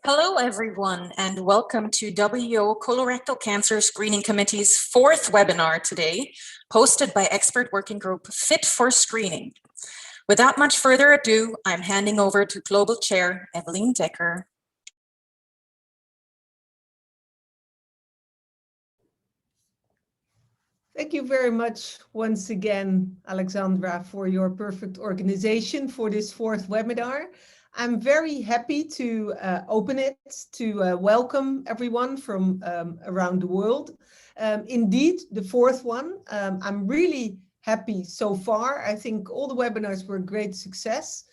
Hello, everyone, and welcome to WEO Colorectal Cancer Screening Committee's fourth webinar today, hosted by Expert Working Group Fit for Screening. Without much further ado, I'm handing over to Global Chair Evelien Dekker. Thank you very much once again, Alexandra, for your perfect organization for this fourth webinar. I'm very happy to open it, to welcome everyone from around the world. Indeed, the fourth one. I'm really happy so far. I think all the webinars were a great success.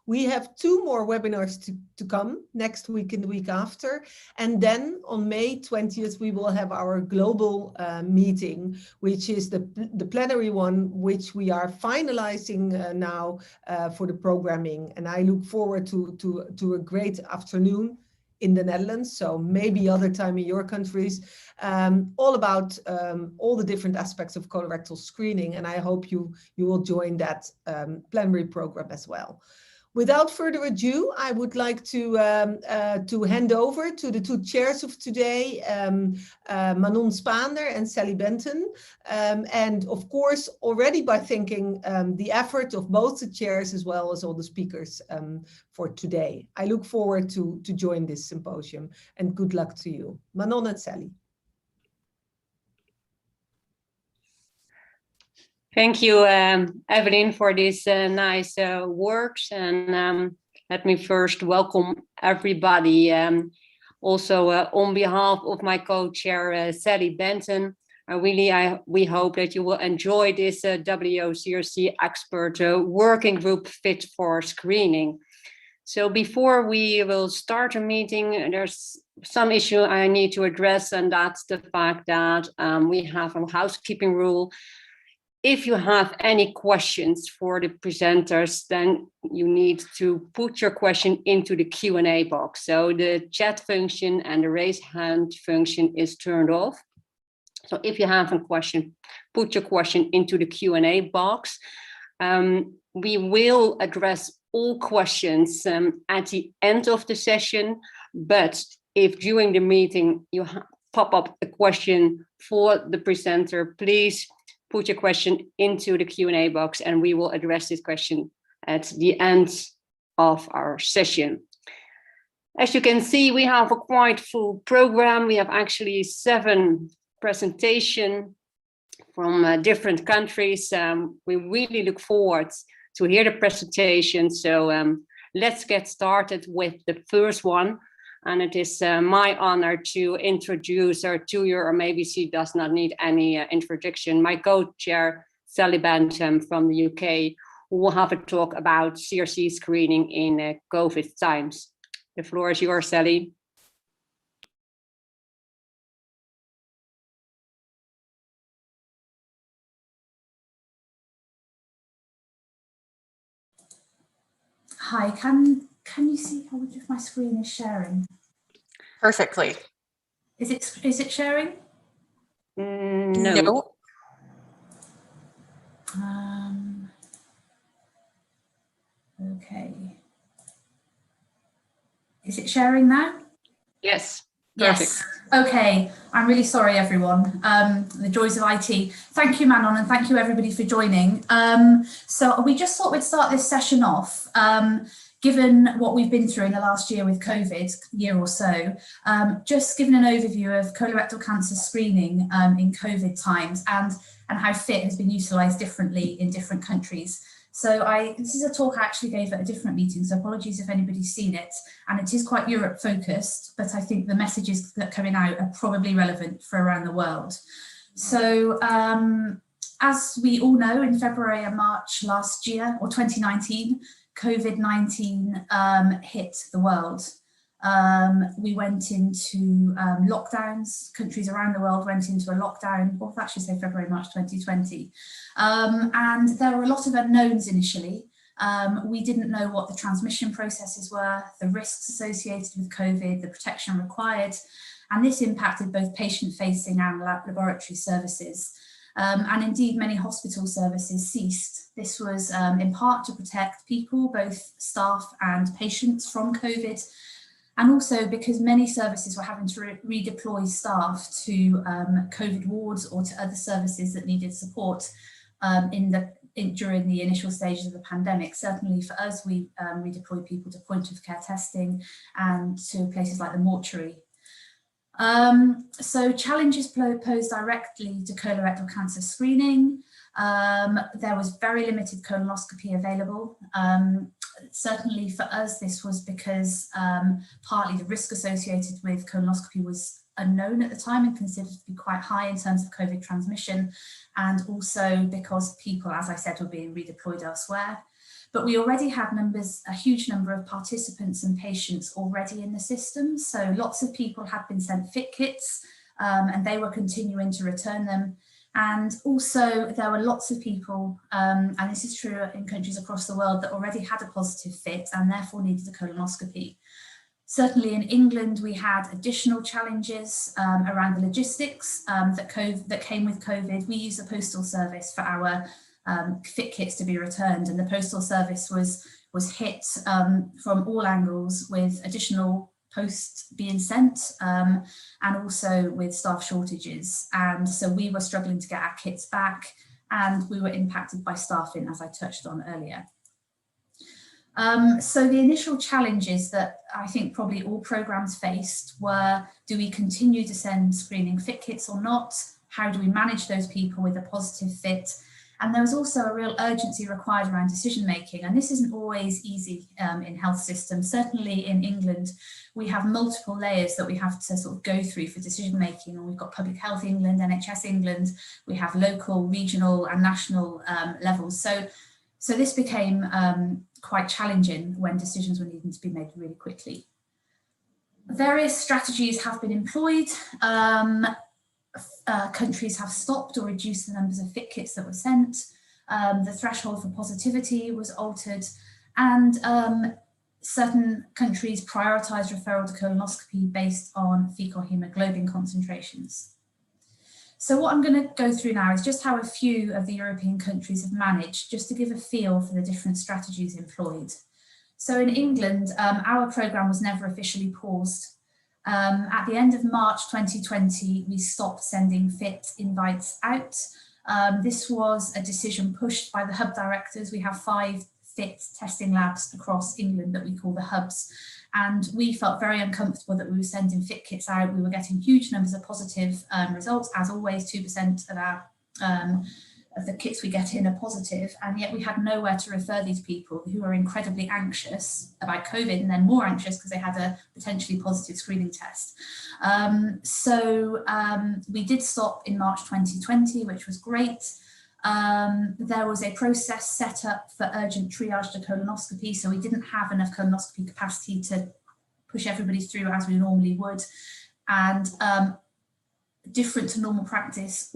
We have 2 more webinars to come next week and the week after. And then on May 20th, we will have our global meeting, which is the plenary one, which we are finalizing now for the programming. And I look forward to a great afternoon in the Netherlands, so maybe other time in your countries, all about all the different aspects of colorectal screening. And I hope you will join that plenary program as well. Without further ado, I would like to hand over to the 2 chairs of today, Manon Spaander and Sally Benton. And of course, already by thanking the effort of both the chairs as well as all the speakers for today. I look forward to join this symposium, and good luck to you. Manon and Sally. Thank you, Evelien, for these nice words. And let me first welcome everybody. Also, on behalf of my co-chair, Sally Benton, we hope that you will enjoy this WEO CRC expert working group fit for screening. So before we will start a meeting, there's some issue I need to address, and that's the fact that we have a housekeeping rule. If you have any questions for the presenters, then you need to put your question into the Q&A box. So the chat function and the raise hand function is turned off. So if you have a question, put your question into the Q&A box. We will address all questions at the end of the session, but if during the meeting you pop up a question for the presenter, please put your question into the Q&A box and we will address this question at the end of our session. As you can see, we have a quite full program. We have actually 7 presentations from different countries. We really look forward to hear the presentation. So let's get started with the first one. And it is my honor to introduce her to you, or maybe she does not need any introduction, my co-chair, Sally Benton from the UK, who will have a talk about CRC screening in COVID times. The floor is yours, Sally. Hi, can you see? I wonder if my screen is sharing. Perfectly. Is it sharing? No. Okay. Is it sharing now? Yes. Yes. Okay. I'm really sorry, everyone. The joys of IT. Thank you, Manon, and thank you, everybody, for joining. So we just thought we'd start this session off. Given what we've been through in the last year with COVID, year or so, just giving an overview of colorectal cancer screening in COVID times and how FIT has been utilised differently in different countries. So this is a talk I actually gave at a different meeting, so apologies if anybody's seen it. And it is quite Europe focused, but I think the messages that are coming out are probably relevant for around the world. So as we all know, in February and March last year, or 2019, COVID-19 hit the world. We went into lockdowns. Countries around the world went into a lockdown, or actually say February, March 2020. And there were a lot of unknowns initially. We didn't know what the transmission processes were, the risks associated with COVID, the protection required, and this impacted both patient-facing and laboratory services. And indeed, many hospital services ceased. This was in part to protect people, both staff and patients, from COVID. And also because many services were having to redeploy staff to COVID wards or to other services that needed support during the initial stages of the pandemic. Certainly for us, we redeployed people to point of care testing and to places like the mortuary. So challenges posed directly to colorectal cancer screening. There was very limited colonoscopy available. Certainly for us, this was because partly the risk associated with colonoscopy was unknown at the time and considered to be quite high in terms of COVID transmission, and also because people, as I said, were being redeployed elsewhere. But we already had a huge number of participants and patients already in the system. So lots of people had been sent fit kits and they were continuing to return them. And also there were lots of people, and this is true in countries across the world, that already had a positive fit and therefore needed a colonoscopy. Certainly in England, we had additional challenges around the logistics that came with COVID. We used the postal service for our fit kits to be returned, and the postal service was hit from all angles with additional posts being sent and also with staff shortages. And so we were struggling to get our kits back, and we were impacted by staffing, as I touched on earlier. So the initial challenges that I think probably all programs faced were, do we continue to send screening fit kits or not? How do we manage those people with a positive fit? And there was also a real urgency required around decision making. And this isn't always easy in health systems. Certainly in England, we have multiple layers that we have to sort of go through for decision making. And we've got Public Health England, NHS England, we have local, regional and national levels. So this became quite challenging when decisions were needing to be made really quickly. Various strategies have been employed. Countries have stopped or reduced the numbers of fit kits that were sent. The threshold for positivity was altered, and certain countries prioritised referral to colonoscopy based on fecal hemoglobin concentrations. So what I'm going to go through now is just how a few of the European countries have managed, just to give a feel for the different strategies employed. So in England, our programme was never officially paused. At the end of March 2020, we stopped sending fit invites out. This was a decision pushed by the hub directors. We have 5 fit testing labs across England that we call the hubs. And we felt very uncomfortable that we were sending fit kits out. We were getting huge numbers of positive results. As always, 2% of our of the kits we get in are positive, and yet we had nowhere to refer these people who were incredibly anxious about COVID, and then more anxious because they had a potentially positive screening test. So we did stop in March 2020, which was great. There was a process set up for urgent triage to colonoscopy, so we didn't have enough colonoscopy capacity to push everybody through as we normally would. And different to normal practice,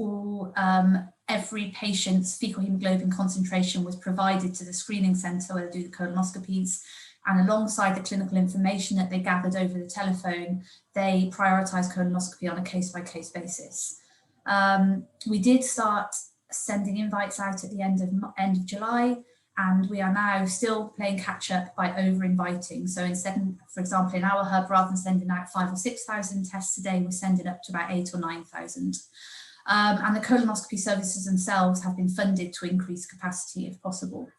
every patient's fecal hemoglobin concentration was provided to the screening centre where they do the colonoscopies, and alongside the clinical information that they gathered over the telephone, they prioritised colonoscopy on a case-by-case basis. We did start sending invites out at the end of July, and we are now still playing catch up by over inviting. So instead, for example, in our hub, rather than sending out 5,000 or 6,000 tests a day, we're sending up to about 8,000 or 9,000. And the colonoscopy services themselves have been funded to increase capacity if possible.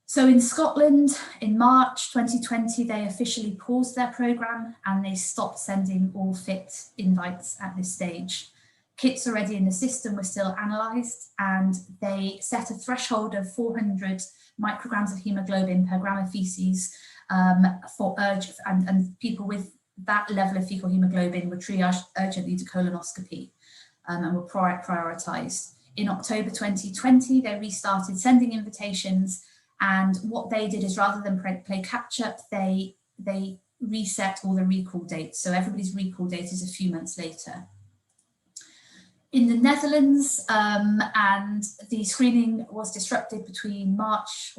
So in Scotland, in March 2020, they officially paused their programme and they stopped sending all fit invites at this stage. Kits already in the system were still analysed, and they set a threshold of 400 micrograms of hemoglobin per gram of faeces for urgent, and people with that level of fecal hemoglobin were triaged urgently to colonoscopy and were prioritised. In October 2020, they restarted sending invitations, and what they did is, rather than play catch up, they reset all the recall dates. So everybody's recall date is a few months later. In the Netherlands, and the screening was disrupted between March,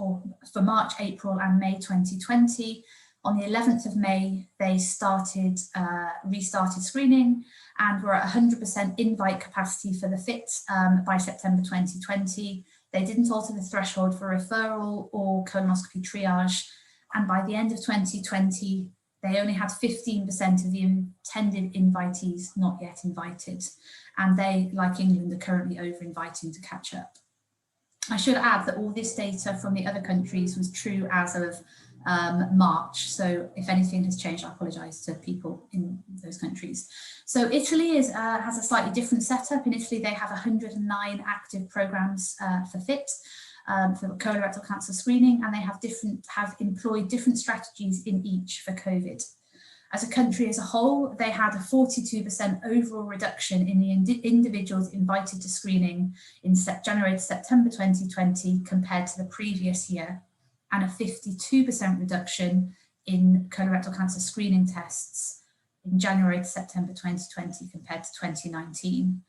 April and May 2020. On the 11th of May, they restarted screening, and were at 100% invite capacity for the fit by September 2020. They didn't alter the threshold for referral or colonoscopy triage. And by the end of 2020, they only had 15% of the intended invitees not yet invited. And they, like England, are currently over-inviting to catch up. I should add that all this data from the other countries was true as of March. So if anything has changed, I apologise to people in those countries. So Italy has a slightly different setup. In Italy, they have 109 active programmes for FIT, for colorectal cancer screening, and they have employed different strategies in each for COVID. As a country as a whole, they had a 42% overall reduction in the individuals invited to screening in January to September 2020 compared to the previous year, and a 52% reduction in colorectal cancer screening tests in January to September 2020 compared to 2019.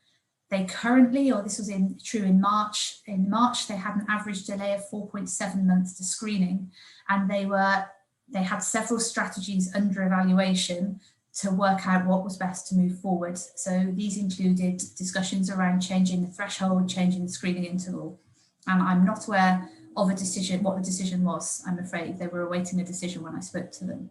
They currently, or this was true in March, they had an average delay of 4.7 months to screening, and they had several strategies under evaluation to work out what was best to move forward. So these included discussions around changing the threshold, changing the screening interval. And I'm not aware of what the decision was, I'm afraid. They were awaiting a decision when I spoke to them.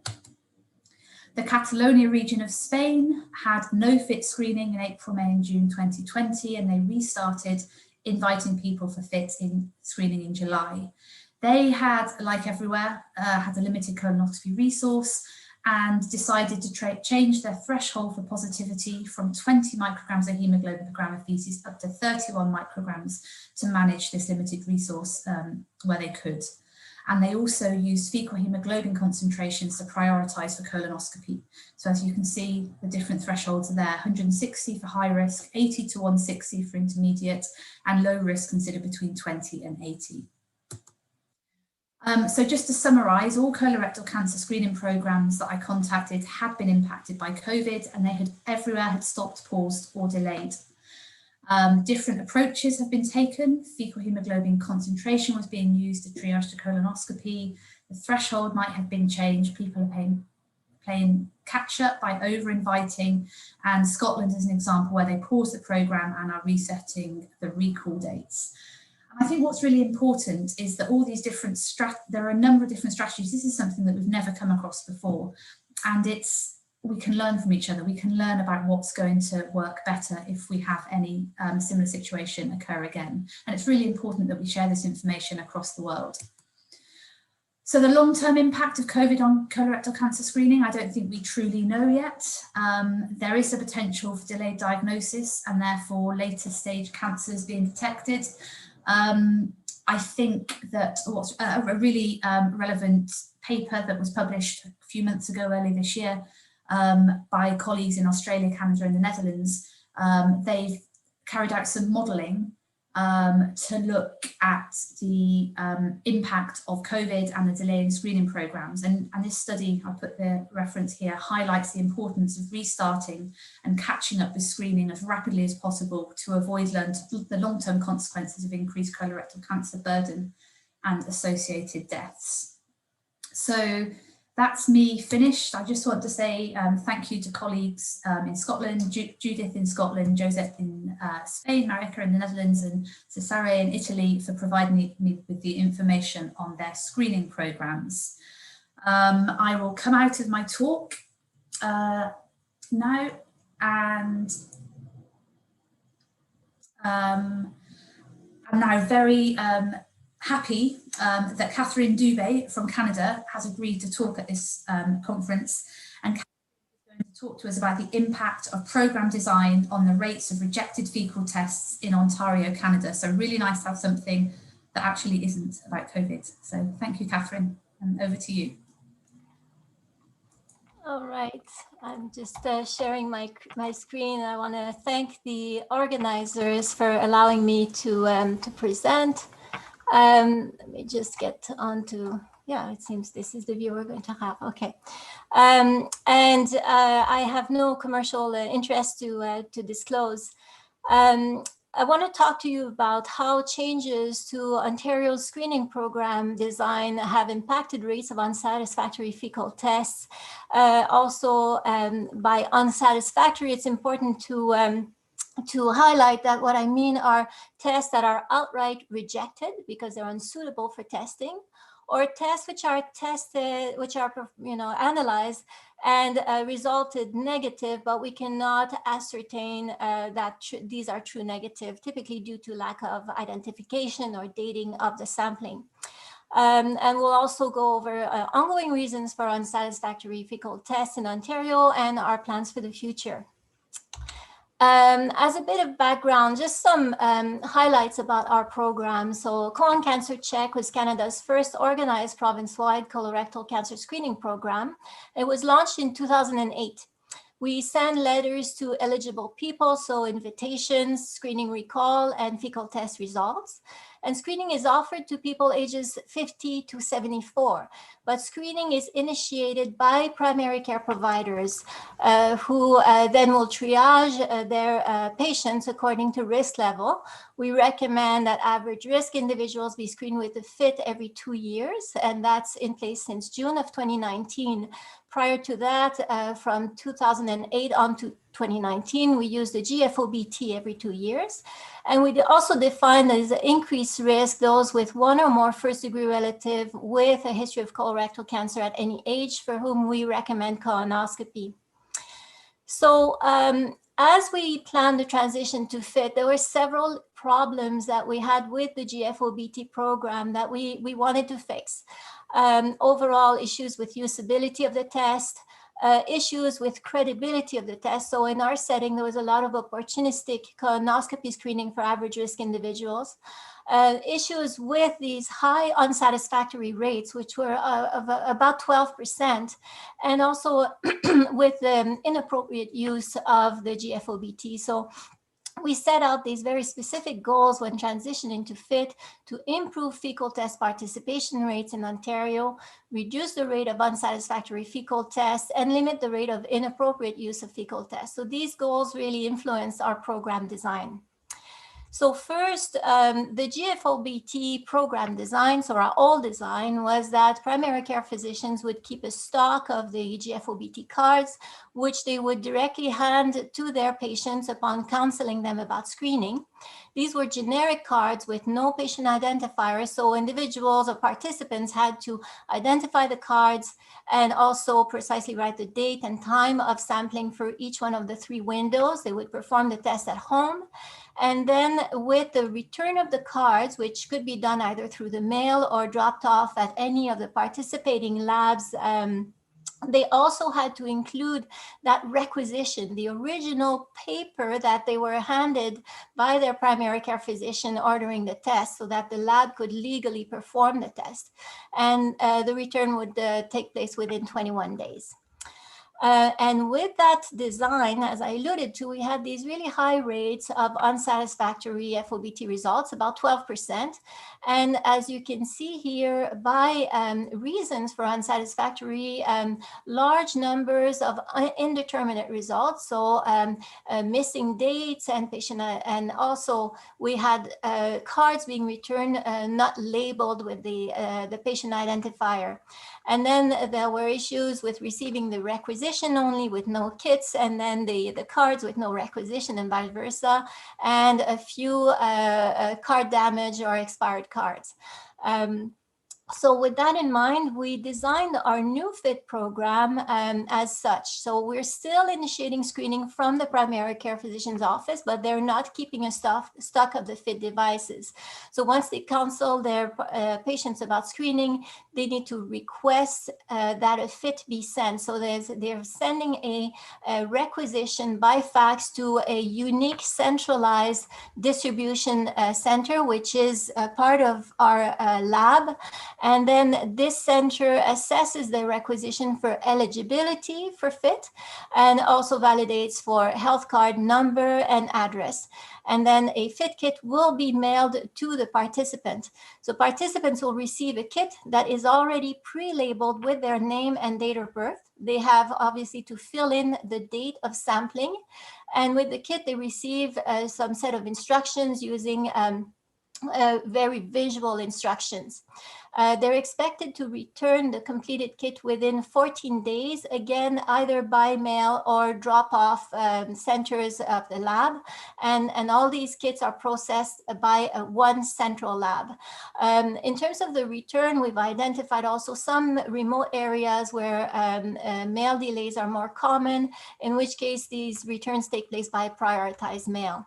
The Catalonia region of Spain had no FIT screening in April, May and June 2020, and they restarted inviting people for FIT screening in July. They had, like everywhere, had a limited colonoscopy resource and decided to change their threshold for positivity from 20 micrograms of hemoglobin per gram of feces up to 31 micrograms to manage this limited resource where they could. And they also used fecal hemoglobin concentrations to prioritise for colonoscopy. So as you can see, the different thresholds are there: 160 for high risk, 80 to 160 for intermediate, and low risk considered between 20 and 80. So just to summarise, all colorectal cancer screening programmes that I contacted had been impacted by COVID, and they had everywhere had stopped, paused or delayed. Different approaches have been taken. Fecal hemoglobin concentration was being used to triage to colonoscopy. The threshold might have been changed. People are playing catch up by over-inviting, and Scotland is an example where they paused the programme and are resetting the recall dates. I think what's really important is that all these different there are a number of different strategies. This is something that we've never come across before, and we can learn from each other. We can learn about what's going to work better if we have any similar situation occur again. And it's really important that we share this information across the world. So the long-term impact of COVID on colorectal cancer screening, I don't think we truly know yet. There is a potential for delayed diagnosis and therefore later stage cancers being detected. I think that what's a really relevant paper that was published a few months ago, early this year, by colleagues in Australia, Canada and the Netherlands. They've carried out some modelling to look at the impact of COVID and the delay in screening programmes. And this study, I'll put the reference here, highlights the importance of restarting and catching up with screening as rapidly as possible to avoid the long-term consequences of increased colorectal cancer burden and associated deaths. So that's me finished. I just want to say thank you to colleagues in Scotland, Judith in Scotland, Josette in Spain, Marika in the Netherlands, and Cesare in Italy for providing me with the information on their screening programmes. I will come out of my talk now, and I'm now very happy that Catherine Dubé from Canada has agreed to talk at this conference, and Catherine is going to talk to us about the impact of programme design on the rates of rejected fecal tests in Ontario, Canada. So really nice to have something that actually isn't about COVID. So thank you, Catherine, and over to you. All right, I'm just sharing my screen. I want to thank the organizers for allowing me to present. Let me just get on to, yeah, it seems this is the view we're going to have. Okay. I have no commercial interest to disclose. I want to talk to you about how changes to Ontario's screening program design have impacted rates of unsatisfactory fecal tests. Also, by unsatisfactory, it's important to highlight that what I mean are tests that are outright rejected because they're unsuitable for testing, or tests which are tested, which are analyzed and resulted negative, but we cannot ascertain that these are true negative, typically due to lack of identification or dating of the sampling. And we'll also go over ongoing reasons for unsatisfactory fecal tests in Ontario and our plans for the future. As a bit of background, just some highlights about our program. So Colon Cancer Check was Canada's first organized province-wide colorectal cancer screening program. It was launched in 2008. We send letters to eligible people, so invitations, screening recall, and fecal test results. And screening is offered to people ages 50 to 74. But screening is initiated by primary care providers who then will triage their patients according to risk level. We recommend that average risk individuals be screened with a FIT every 2 years, and that's in place since June of 2019. Prior to that, from 2008 on to 2019, we used the GFOBT every 2 years. And we also defined as increased risk those with one or more first-degree relative with a history of colorectal cancer at any age, for whom we recommend colonoscopy. So as we planned the transition to FIT, there were several problems that we had with the GFOBT program that we wanted to fix. Overall issues with usability of the test, issues with credibility of the test. So in our setting, there was a lot of opportunistic colonoscopy screening for average risk individuals. Issues with these high unsatisfactory rates, which were of about 12%, and also with the inappropriate use of the GFOBT. So we set out these very specific goals when transitioning to FIT to improve fecal test participation rates in Ontario, reduce the rate of unsatisfactory fecal tests, and limit the rate of inappropriate use of fecal tests. So these goals really influenced our program design. So first, the GFOBT program design, so our old design, was that primary care physicians would keep a stock of the GFOBT cards, which they would directly hand to their patients upon counseling them about screening. These were generic cards with no patient identifiers, so individuals or participants had to identify the cards and also precisely write the date and time of sampling for each one of the 3 windows. They would perform the test at home. And then with the return of the cards, which could be done either through the mail or dropped off at any of the participating labs, they also had to include that requisition, the original paper that they were handed by their primary care physician ordering the test, so that the lab could legally perform the test. And the return would take place within 21 days. And with that design, as I alluded to, we had these really high rates of unsatisfactory FOBT results, about 12%. And as you can see here, by reasons for unsatisfactory, large numbers of indeterminate results, so missing dates and patient, and also we had cards being returned not labeled with the patient identifier. And then there were issues with receiving the requisition only with no kits, and then the cards with no requisition and vice versa, and a few card damage or expired cards. So with that in mind, we designed our new FIT program as such. So we're still initiating screening from the primary care physician's office, but they're not keeping a stock of the FIT devices. So once they counsel their patients about screening, they need to request that a FIT be sent. So they're sending a requisition by fax to a unique centralized distribution center, which is a part of our lab. And then this center assesses the requisition for eligibility for FIT and also validates for health card number and address. And then a FIT kit will be mailed to the participant. So participants will receive a kit that is already pre-labeled with their name and date of birth. They have obviously to fill in the date of sampling. And with the kit, they receive some set of instructions using very visual instructions. They're expected to return the completed kit within 14 days, again, either by mail or drop-off centers of the lab. And all these kits are processed by one central lab. In terms of the return, we've identified also some remote areas where mail delays are more common, in which case these returns take place by prioritized mail.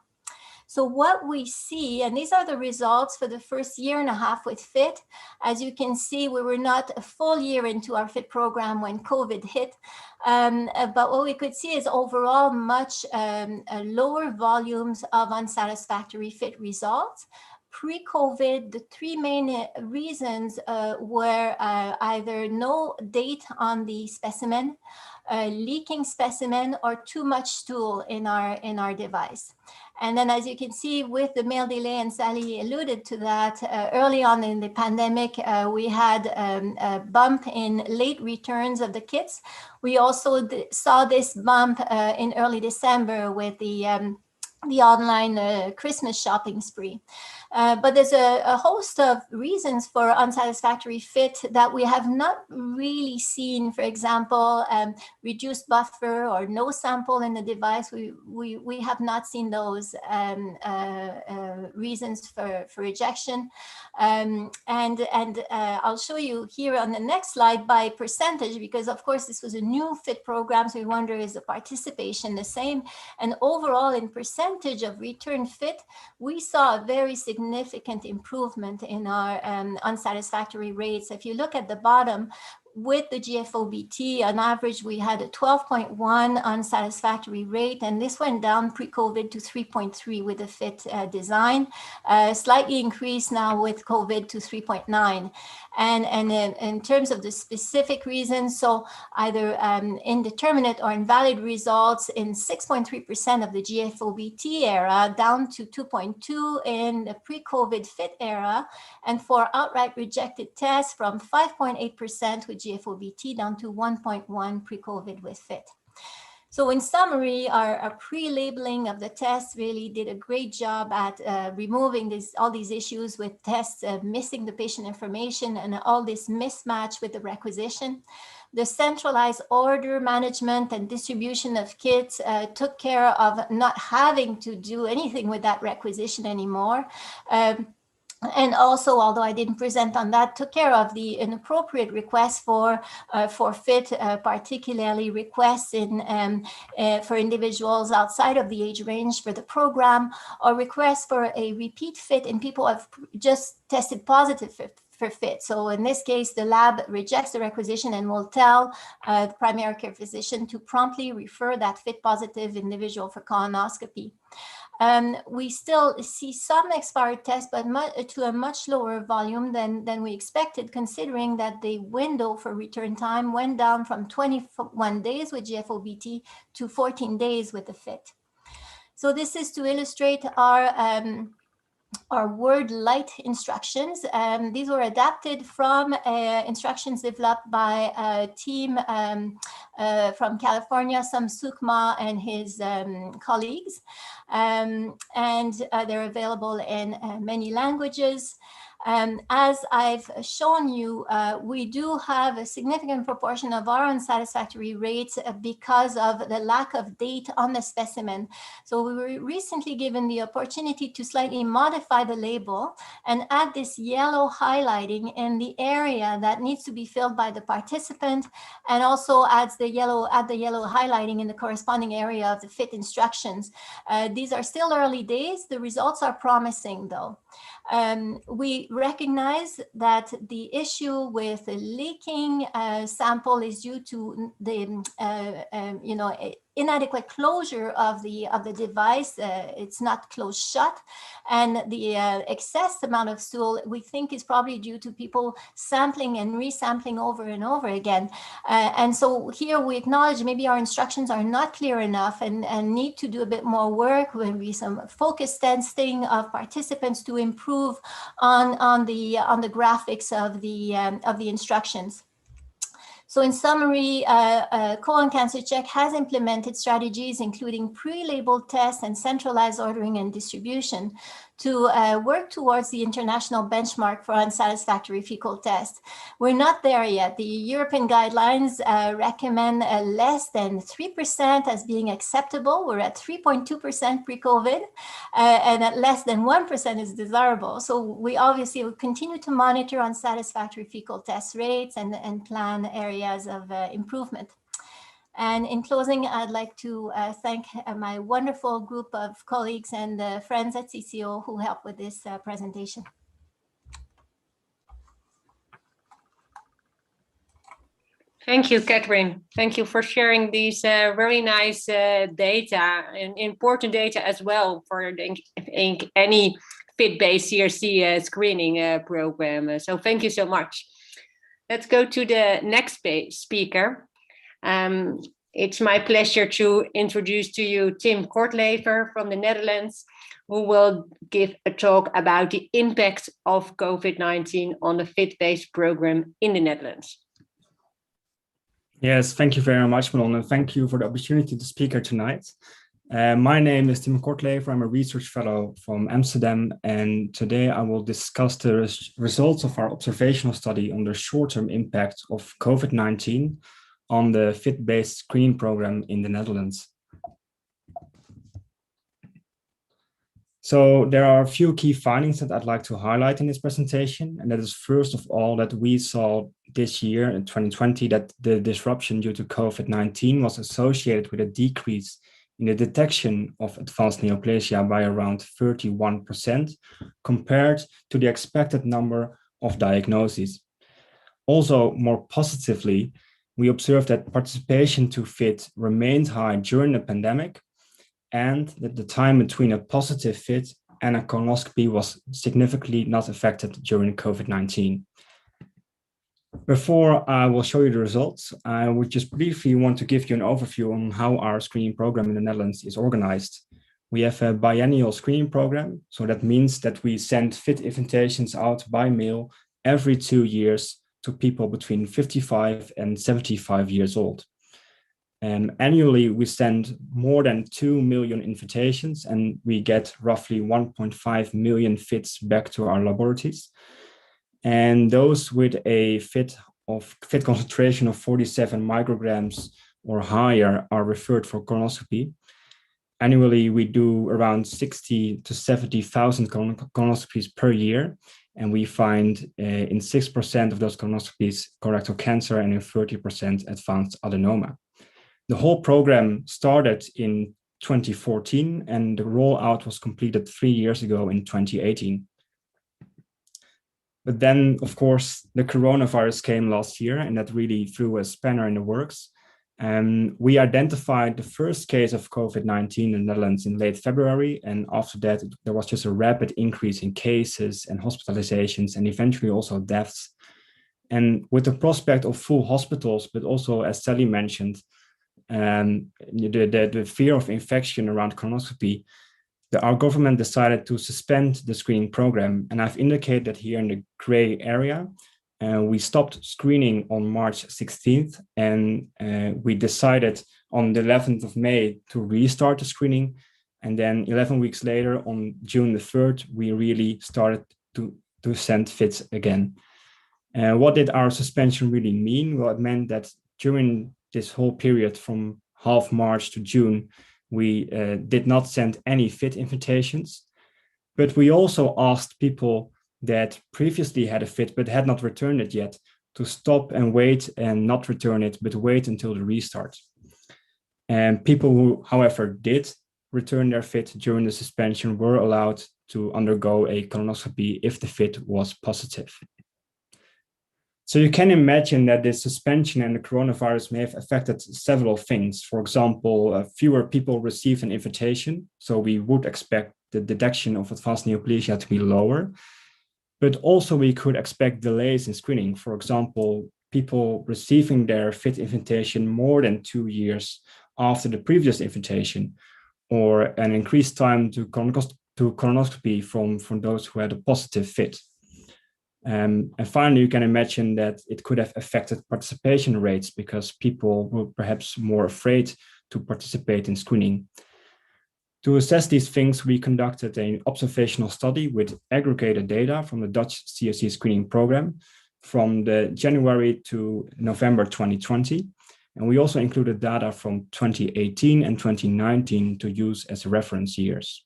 So what we see, and these are the results for the first year and a half with FIT. As you can see, we were not a full year into our FIT program when COVID hit. But what we could see is overall much lower volumes of unsatisfactory FIT results. Pre-COVID, the three main reasons were either no date on the specimen, leaking specimen, or too much stool in our device. And then, as you can see, with the mail delay, and Sally alluded to that, early on in the pandemic, we had a bump in late returns of the kits. We also saw this bump in early December with the online Christmas shopping spree. But there's a host of reasons for unsatisfactory fit that we have not really seen. For example, reduced buffer or no sample in the device. We have not seen those reasons for rejection. And I'll show you here on the next slide by percentage, because of course this was a new FIT program, so we wonder, is the participation the same? And overall, in percentage of return FIT, we saw a very significant improvement in our unsatisfactory rates. If you look at the bottom, with the GFOBT, on average, we had a 12.1 unsatisfactory rate, and this went down pre-COVID to 3.3 with the FIT design, slightly increased now with COVID to 3.9. And in terms of the specific reasons, so either indeterminate or invalid results in 6.3% of the GFOBT era, down to 2.2 in the pre-COVID FIT era, and for outright rejected tests from 5.8% with GFOBT down to 1.1 pre-COVID with FIT. So in summary, our pre-labeling of the tests really did a great job at removing all these issues with tests missing the patient information and all this mismatch with the requisition. The centralized order management and distribution of kits took care of not having to do anything with that requisition anymore. And also, although I didn't present on that, took care of the inappropriate requests for FIT, particularly requests for individuals outside of the age range for the program, or requests for a repeat FIT in people who have just tested positive for FIT. So in this case, the lab rejects the requisition and will tell the primary care physician to promptly refer that FIT positive individual for colonoscopy. We still see some expired tests, but to a much lower volume than we expected, considering that the window for return time went down from 21 days with GFOBT to 14 days with the FIT. So this is to illustrate our word light instructions. These were adapted from instructions developed by a team from California, Sam Sukma and his colleagues. And they're available in many languages. As I've shown you, we do have a significant proportion of our unsatisfactory rates because of the lack of date on the specimen. So we were recently given the opportunity to slightly modify the label and add this yellow highlighting in the area that needs to be filled by the participant, and also add the yellow highlighting in the corresponding area of the FIT instructions. These are still early days. The results are promising though. We recognize that the issue with the leaking sample is due to the inadequate closure of the device. It's not closed shut, and the excess amount of stool we think is probably due to people sampling and resampling over and over again. And so here we acknowledge maybe our instructions are not clear enough and need to do a bit more work, maybe some focus testing of participants to improve on the graphics of the instructions. So in summary, Colon Cancer Check has implemented strategies including pre-labeled tests and centralized ordering and distribution to work towards the international benchmark for unsatisfactory fecal tests. We're not there yet. The European guidelines recommend less than 3% as being acceptable. We're at 3.2% pre-COVID, and at less than 1% is desirable. So we obviously will continue to monitor unsatisfactory fecal test rates and plan areas of improvement. And in closing, I'd like to thank my wonderful group of colleagues and friends at CCO who helped with this presentation. Thank you, Catherine. Thank you for sharing these very nice data and important data as well for any fit-based CRC screening program. So thank you so much. Let's go to the next speaker. It's my pleasure to introduce to you Tim Kortlever from the Netherlands, who will give a talk about the impact of COVID-19 on the fit-based program in the Netherlands. Yes, thank you very much, Manon, and thank you for the opportunity to speak here tonight. My name is Tim Kortlever. I'm a research fellow from Amsterdam, and today I will discuss the results of our observational study on the short-term impact of COVID-19 on the fit-based screening program in the Netherlands. So there are a few key findings that I'd like to highlight in this presentation. And that is first of all that we saw this year in 2020 that the disruption due to COVID-19 was associated with a decrease in the detection of advanced neoplasia by around 31% compared to the expected number of diagnoses. Also, more positively, we observed that participation to FIT remained high during the pandemic, and that the time between a positive FIT and a colonoscopy was significantly not affected during COVID-19. Before I will show you the results, I would just briefly want to give you an overview on how our screening program in the Netherlands is organized. We have a biennial screening program, so that means that we send FIT invitations out by mail every 2 years to people between 55 and 75 years old. Annually, we send more than 2 million invitations, and we get roughly 1.5 million FITs back to our laboratories. And those with a FIT concentration of 47 micrograms or higher are referred for colonoscopy. Annually, we do around 60 to 70,000 colonoscopies per year. And we find in 6% of those colonoscopies colorectal cancer and in 30% advanced adenoma. The whole program started in 2014 and the rollout was completed 3 years ago in 2018. But then, of course, the coronavirus came last year and that really threw a spanner in the works. We identified the first case of COVID-19 in the Netherlands in late February. And after that, there was just a rapid increase in cases and hospitalizations and eventually also deaths. And with the prospect of full hospitals, but also, as Sally mentioned, the fear of infection around colonoscopy, our government decided to suspend the screening program. And I've indicated that here in the gray area. We stopped screening on March 16th, and we decided on the 11th of May to restart the screening. And then 11 weeks later, on June the 3rd, we really started to send FITs again. What did our suspension really mean? Well, it meant that during this whole period from half March to June, we did not send any FIT invitations, but we also asked people that previously had a FIT but had not returned it yet to stop and wait and not return it, but wait until the restart. And people who, however, did return their FIT during the suspension were allowed to undergo a colonoscopy if the FIT was positive. So you can imagine that this suspension and the coronavirus may have affected several things. For example, fewer people received an invitation, so we would expect the detection of advanced neoplasia to be lower. But also we could expect delays in screening. For example, people receiving their FIT invitation more than 2 years after the previous invitation, or an increased time to colonoscopy from those who had a positive FIT. And finally, you can imagine that it could have affected participation rates because people were perhaps more afraid to participate in screening. To assess these things, we conducted an observational study with aggregated data from the Dutch CRC screening program from the January to November 2020. And we also included data from 2018 and 2019 to use as reference years.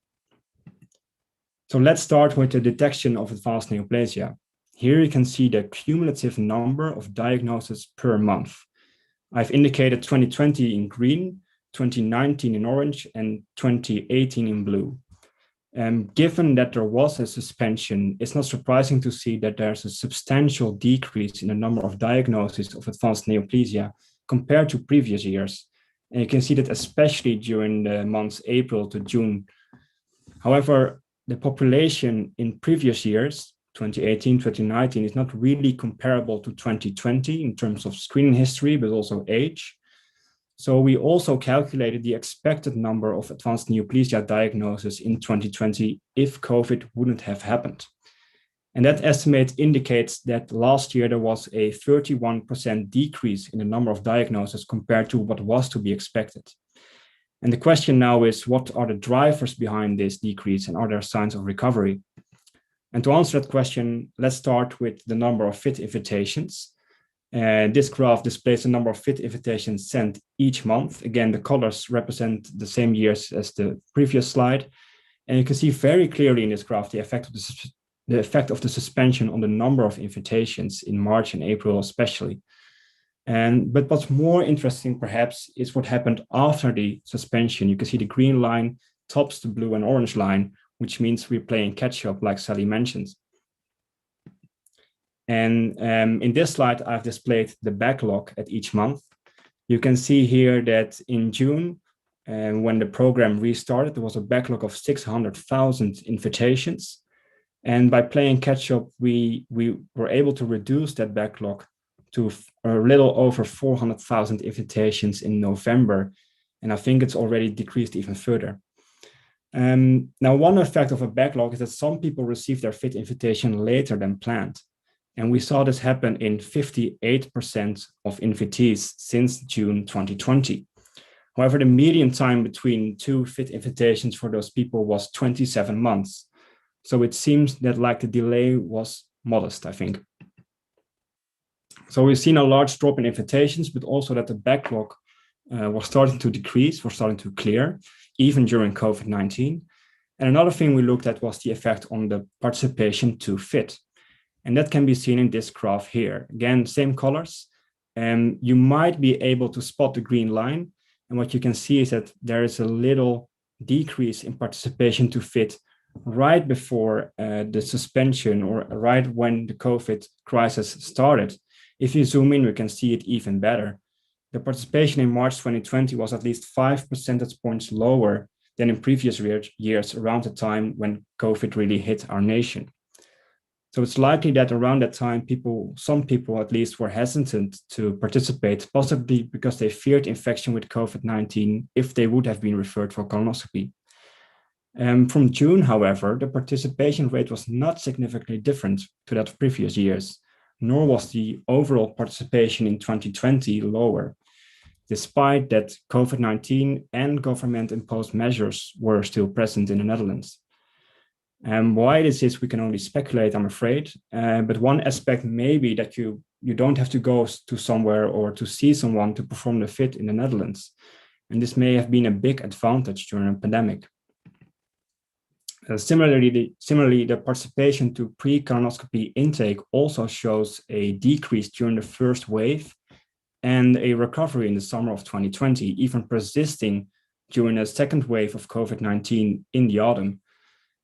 So let's start with the detection of advanced neoplasia. Here you can see the cumulative number of diagnoses per month. I've indicated 2020 in green, 2019 in orange, and 2018 in blue. Given that there was a suspension, it's not surprising to see that there's a substantial decrease in the number of diagnoses of advanced neoplasia compared to previous years. And you can see that especially during the months April to June. However, the population in previous years, 2018, 2019, is not really comparable to 2020 in terms of screening history, but also age. So we also calculated the expected number of advanced neoplasia diagnoses in 2020 if COVID wouldn't have happened. And that estimate indicates that last year there was a 31% decrease in the number of diagnoses compared to what was to be expected. And the question now is, what are the drivers behind this decrease and are there signs of recovery? And to answer that question, let's start with the number of FIT invitations. This graph displays the number of FIT invitations sent each month. Again, the colors represent the same years as the previous slide. And you can see very clearly in this graph the effect of the suspension on the number of invitations in March and April especially. But what's more interesting perhaps is what happened after the suspension. You can see the green line tops the blue and orange line, which means we're playing catch up like Sally mentioned. And in this slide, I've displayed the backlog at each month. You can see here that in June, when the program restarted, there was a backlog of 600,000 invitations. And by playing catch up, we were able to reduce that backlog to a little over 400,000 invitations in November. And I think it's already decreased even further. Now, one effect of a backlog is that some people receive their FIT invitation later than planned. And we saw this happen in 58% of invitees since June 2020. However, the median time between two FIT invitations for those people was 27 months. So it seems that the delay was modest, I think. So we've seen a large drop in invitations, but also that the backlog was starting to decrease, was starting to clear, even during COVID-19. And another thing we looked at was the effect on the participation to FIT. And that can be seen in this graph here. Again, same colors. And you might be able to spot the green line. And what you can see is that there is a little decrease in participation to FIT right before the suspension or right when the COVID crisis started. If you zoom in, we can see it even better. The participation in March 2020 was at least 5 percentage points lower than in previous years around the time when COVID really hit our nation. So it's likely that around that time, some people at least were hesitant to participate, possibly because they feared infection with COVID-19 if they would have been referred for colonoscopy. From June, however, the participation rate was not significantly different to that of previous years, nor was the overall participation in 2020 lower, despite that COVID-19 and government-imposed measures were still present in the Netherlands. Why this is, we can only speculate, I'm afraid. But one aspect may be that you don't have to go to somewhere or to see someone to perform the FIT in the Netherlands. And this may have been a big advantage during a pandemic. Similarly, the participation to pre-colonoscopy intake also shows a decrease during the first wave and a recovery in the summer of 2020, even persisting during a second wave of COVID-19 in the autumn.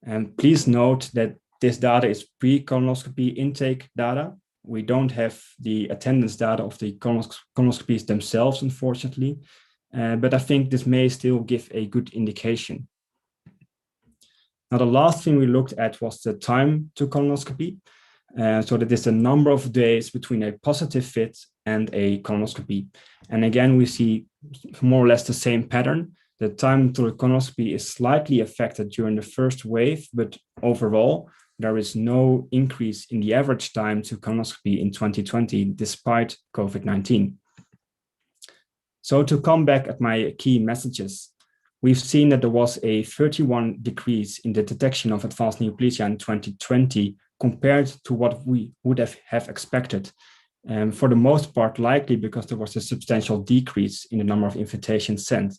And please note that this data is pre-colonoscopy intake data. We don't have the attendance data of the colonoscopies themselves, unfortunately, but I think this may still give a good indication. Now, the last thing we looked at was the time to colonoscopy. So that is the number of days between a positive FIT and a colonoscopy. And again, we see more or less the same pattern. The time to colonoscopy is slightly affected during the first wave, but overall, there is no increase in the average time to colonoscopy in 2020, despite COVID-19. So to come back at my key messages, we've seen that there was a 31 decrease in the detection of advanced neoplasia in 2020 compared to what we would have expected. For the most part, likely because there was a substantial decrease in the number of invitations sent.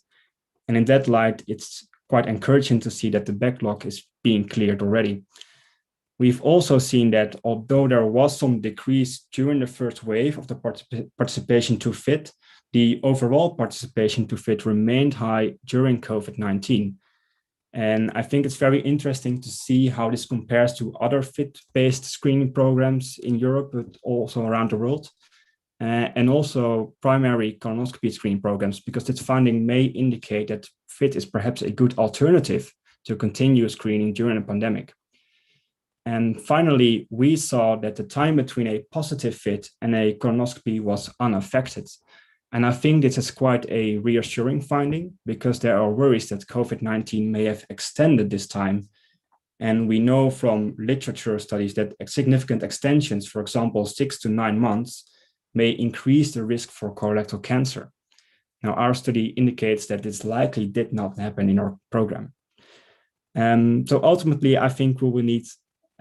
And in that light, it's quite encouraging to see that the backlog is being cleared already. We've also seen that although there was some decrease during the first wave of the participation to FIT, the overall participation to FIT remained high during COVID-19. And I think it's very interesting to see how this compares to other FIT-based screening programs in Europe, but also around the world. And also primary colonoscopy screening programs, because its finding may indicate that FIT is perhaps a good alternative to continuous screening during a pandemic. And finally, we saw that the time between a positive FIT and a colonoscopy was unaffected. And I think this is quite a reassuring finding, because there are worries that COVID-19 may have extended this time. And we know from literature studies that significant extensions, for example, 6 to 9 months, may increase the risk for colorectal cancer. Now, our study indicates that this likely did not happen in our program. So ultimately, I think we will need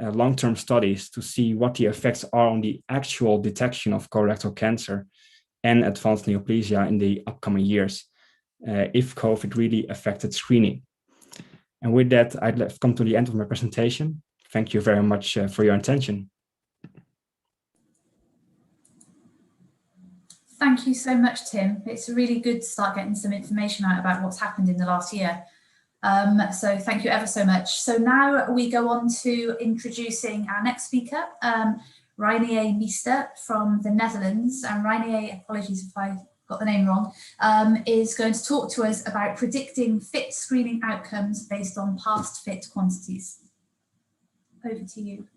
long-term studies to see what the effects are on the actual detection of colorectal cancer and advanced neoplasia in the upcoming years, if COVID really affected screening. And with that, I'd come to the end of my presentation. Thank you very much for your attention. Thank you so much, Tim. It's really good to start getting some information out about what's happened in the last year. So thank you ever so much. So now we go on to introducing our next speaker, Reinier Meester from the Netherlands. And Reinier, apologies if I got the name wrong, is going to talk to us about predicting FIT screening outcomes based on past FIT quantities. Over to you.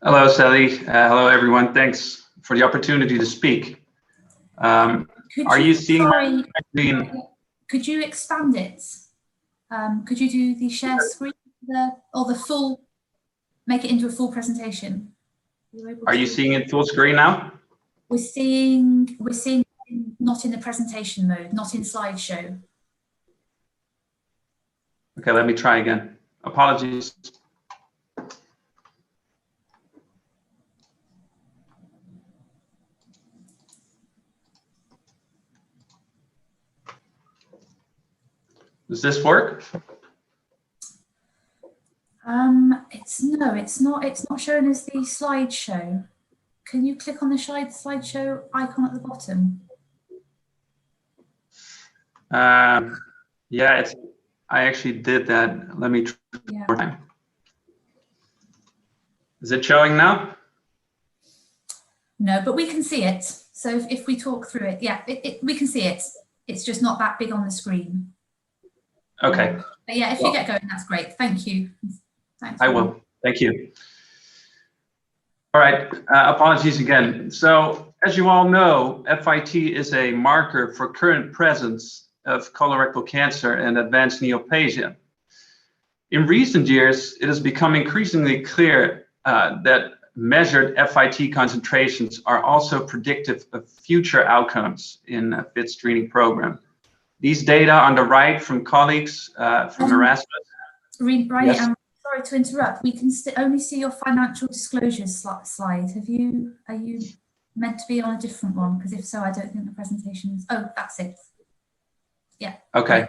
Hello, Sally. Hello, everyone. Thanks for the opportunity to speak. Are you seeing my screen? Could you expand it? Could you do the share screen or the full, make it into a full presentation? Are you seeing it full screen now? We're seeing not in the presentation mode, not in slideshow. Okay, let me try again. Apologies. Does this work? It's not showing as the slideshow. Can you click on the slideshow icon at the bottom? Yeah, I actually did that. Let me try one more time. Is it showing now? No, but we can see it. So if we talk through it, yeah, we can see it. It's just not that big on the screen. Okay. But yeah, if you get going, that's great. Thank you. Thanks. I will. Thank you. All right. Apologies again. So as you all know, FIT is a marker for current presence of colorectal cancer and advanced neoplasia. In recent years, it has become increasingly clear that measured FIT concentrations are also predictive of future outcomes in a FIT screening program. These data on the right from colleagues from Erasmus. Right, yes. I'm sorry to interrupt. We can only see your financial disclosures slide. Are you meant to be on a different one? Because if so, I don't think the presentation is. Oh, that's it. Yeah. Okay.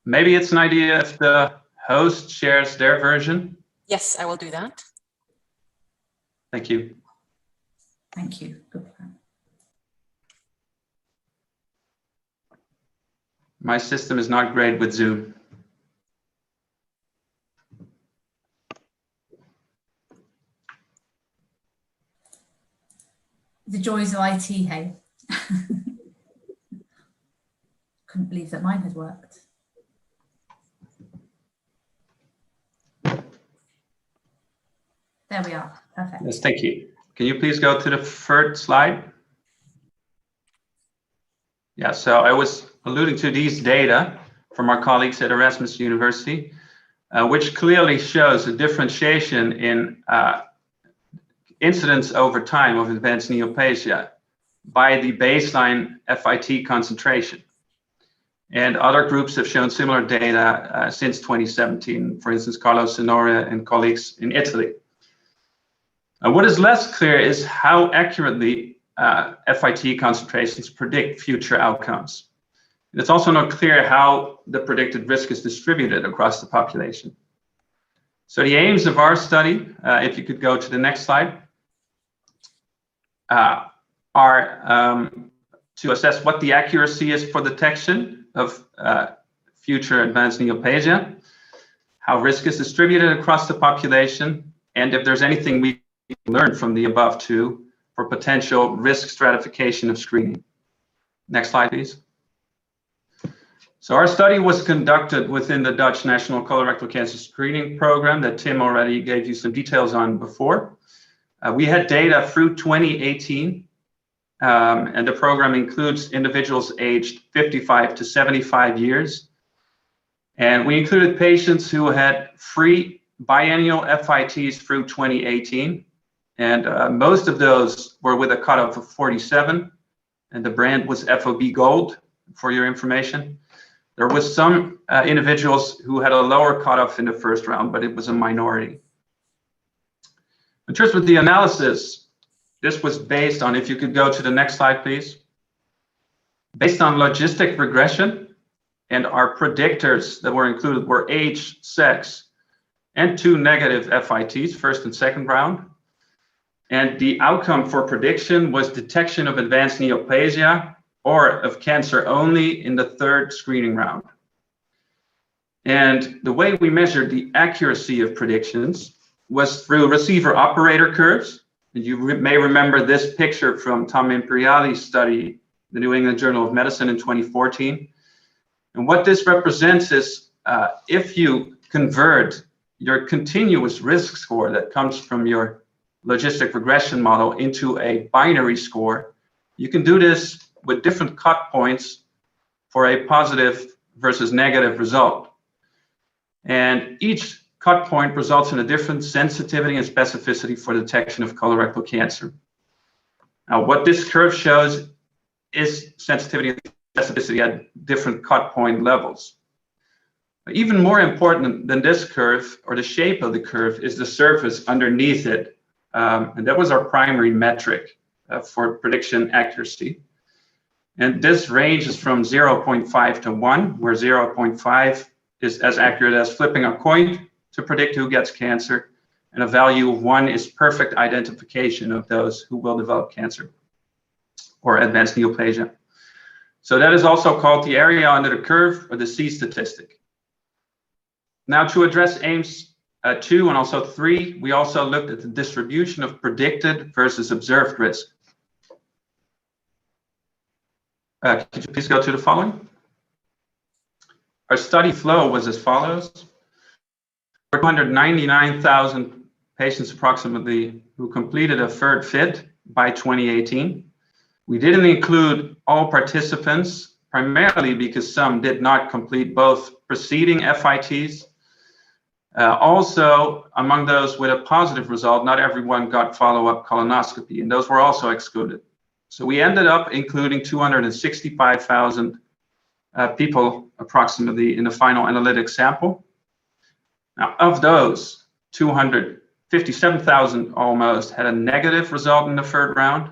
Maybe it's an idea if the host shares their version. Yes, I will do that. Thank you. Thank you. Good plan. My system is not great with Zoom. The joys of IT, hey. Couldn't believe that mine had worked. There we are. Perfect. Yes, thank you. Can you please go to the third slide? Yeah, so I was alluding to these data from our colleagues at Erasmus University, which clearly shows a differentiation in incidence over time of advanced neoplasia by the baseline FIT concentration. And other groups have shown similar data since 2017, for instance, Carlo Signoria and colleagues in Italy. What is less clear is how accurately FIT concentrations predict future outcomes. And it's also not clear how the predicted risk is distributed across the population. So the aims of our study, if you could go to the next slide, are to assess what the accuracy is for detection of future advanced neoplasia, how risk is distributed across the population, and if there's anything we can learn from the above two for potential risk stratification of screening. Next slide, please. So our study was conducted within the Dutch National Colorectal Cancer Screening Program that Tim already gave you some details on before. We had data through 2018. And the program includes individuals aged 55 to 75 years. And we included patients who had 3 biennial FITs through 2018. And most of those were with a cutoff of 47. And the brand was FOB Gold, for your information. There was some individuals who had a lower cutoff in the first round, but it was a minority. In terms of the analysis, this was based on, if you could go to the next slide, please, based on logistic regression, and our predictors that were included were age, sex, and 2 negative FITs, first and second round. And the outcome for prediction was detection of advanced neoplasia or of cancer only in the 3rd screening round. And the way we measured the accuracy of predictions was through receiver operator curves. And you may remember this picture from Tom Imperiali's study, the New England Journal of Medicine in 2014. And what this represents is if you convert your continuous risk score that comes from your logistic regression model into a binary score, you can do this with different cut points for a positive versus negative result. And each cut point results in a different sensitivity and specificity for detection of colorectal cancer. Now, what this curve shows is sensitivity and specificity at different cut point levels. But even more important than this curve or the shape of the curve is the surface underneath it. And that was our primary metric for prediction accuracy. And this ranges from 0.5 to 1, where 0.5 is as accurate as flipping a coin to predict who gets cancer, and a value of 1 is perfect identification of those who will develop cancer or advanced neoplasia. So that is also called the area under the curve, or the C statistic. Now, to address aims 2 and also 3, we also looked at the distribution of predicted versus observed risk. Could you please go to the following? Our study flow was as follows. 499,000 patients approximately who completed a 3rd FIT by 2018. We didn't include all participants, primarily because some did not complete both preceding FITs. Also, among those with a positive result, not everyone got follow-up colonoscopy, and those were also excluded. So we ended up including 265,000 people approximately in the final analytic sample. Now, of those, 257,000 had a negative result in the 3rd round,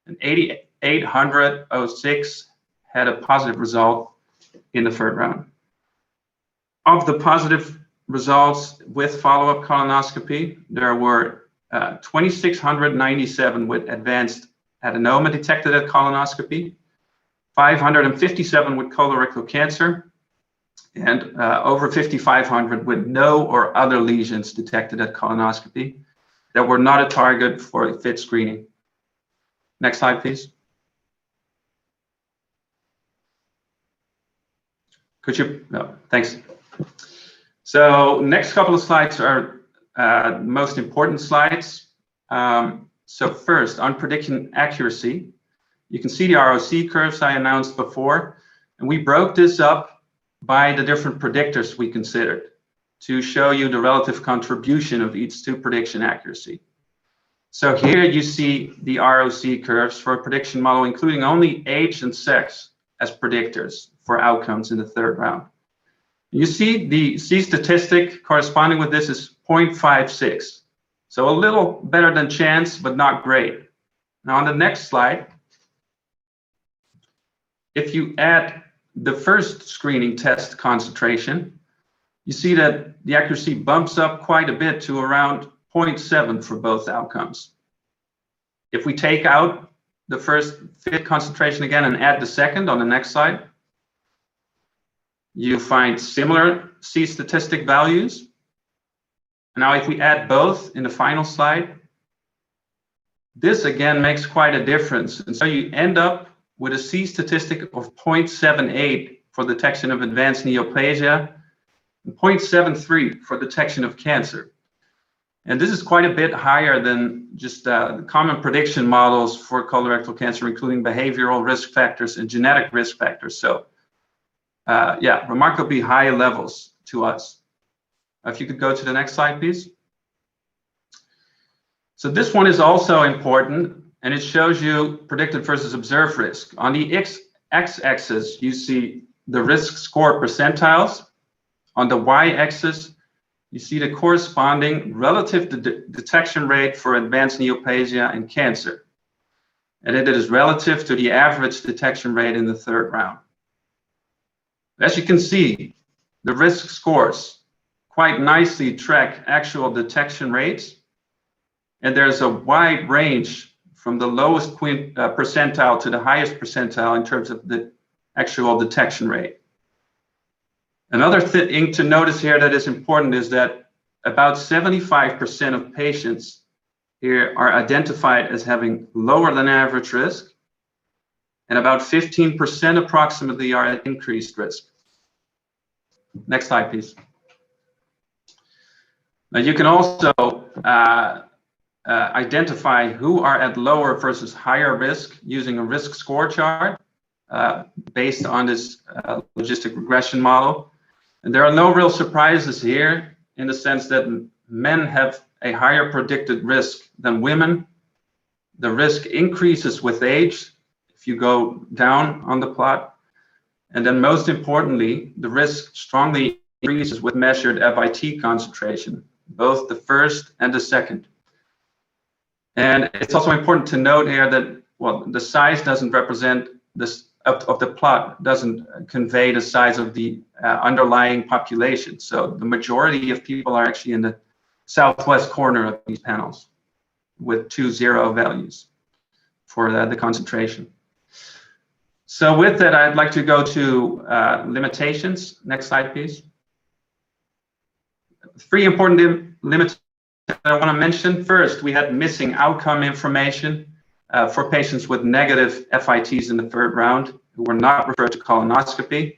and 806 had a positive result in the 3rd round. Of the positive results with follow-up colonoscopy, there were 2,697 with advanced adenoma detected at colonoscopy, 557 with colorectal cancer, and over 5,500 with no or other lesions detected at colonoscopy that were not a target for FIT screening. Next slide, please. Could you? No, thanks. So next couple of slides are the most important slides. So first, on prediction accuracy, you can see the ROC curves I announced before, and we broke this up by the different predictors we considered to show you the relative contribution of each to prediction accuracy. So here you see the ROC curves for a prediction model, including only age and sex as predictors for outcomes in the third round. You see the C statistic corresponding with this is 0.56. So a little better than chance, but not great. Now on the next slide, if you add the first screening test concentration, you see that the accuracy bumps up quite a bit to around 0.7 for both outcomes. If we take out the first fit concentration again and add the second on the next slide, you find similar C statistic values. Now, if we add both in the final slide, this again makes quite a difference. And so you end up with a C statistic of 0.78 for detection of advanced neoplasia and 0.73 for detection of cancer. And this is quite a bit higher than just common prediction models for colorectal cancer, including behavioral risk factors and genetic risk factors. So yeah, remarkably high levels to us. If you could go to the next slide, please. So this one is also important, and it shows you predicted versus observed risk. On the x-axis, you see the risk score percentiles. On the y-axis, you see the corresponding relative detection rate for advanced neoplasia and cancer. And it is relative to the average detection rate in the third round. As you can see, the risk scores quite nicely track actual detection rates. And there's a wide range from the lowest percentile to the highest percentile in terms of the actual detection rate. Another thing to notice here that is important is that about 75% of patients here are identified as having lower than average risk, and about 15% approximately are at increased risk. Next slide, please. Now you can also identify who are at lower versus higher risk using a risk score chart based on this logistic regression model. And there are no real surprises here in the sense that men have a higher predicted risk than women. The risk increases with age if you go down on the plot. And then most importantly, the risk strongly increases with measured FIT concentration, both the first and the second. And it's also important to note here that, well, the size doesn't represent this of the plot, doesn't convey the size of the underlying population. So the majority of people are actually in the southwest corner of these panels with 2 0 values for the concentration. So with that, I'd like to go to limitations. Next slide, please. 3 important limitations that I want to mention. First, we had missing outcome information for patients with negative FITs in the third round who were not referred to colonoscopy.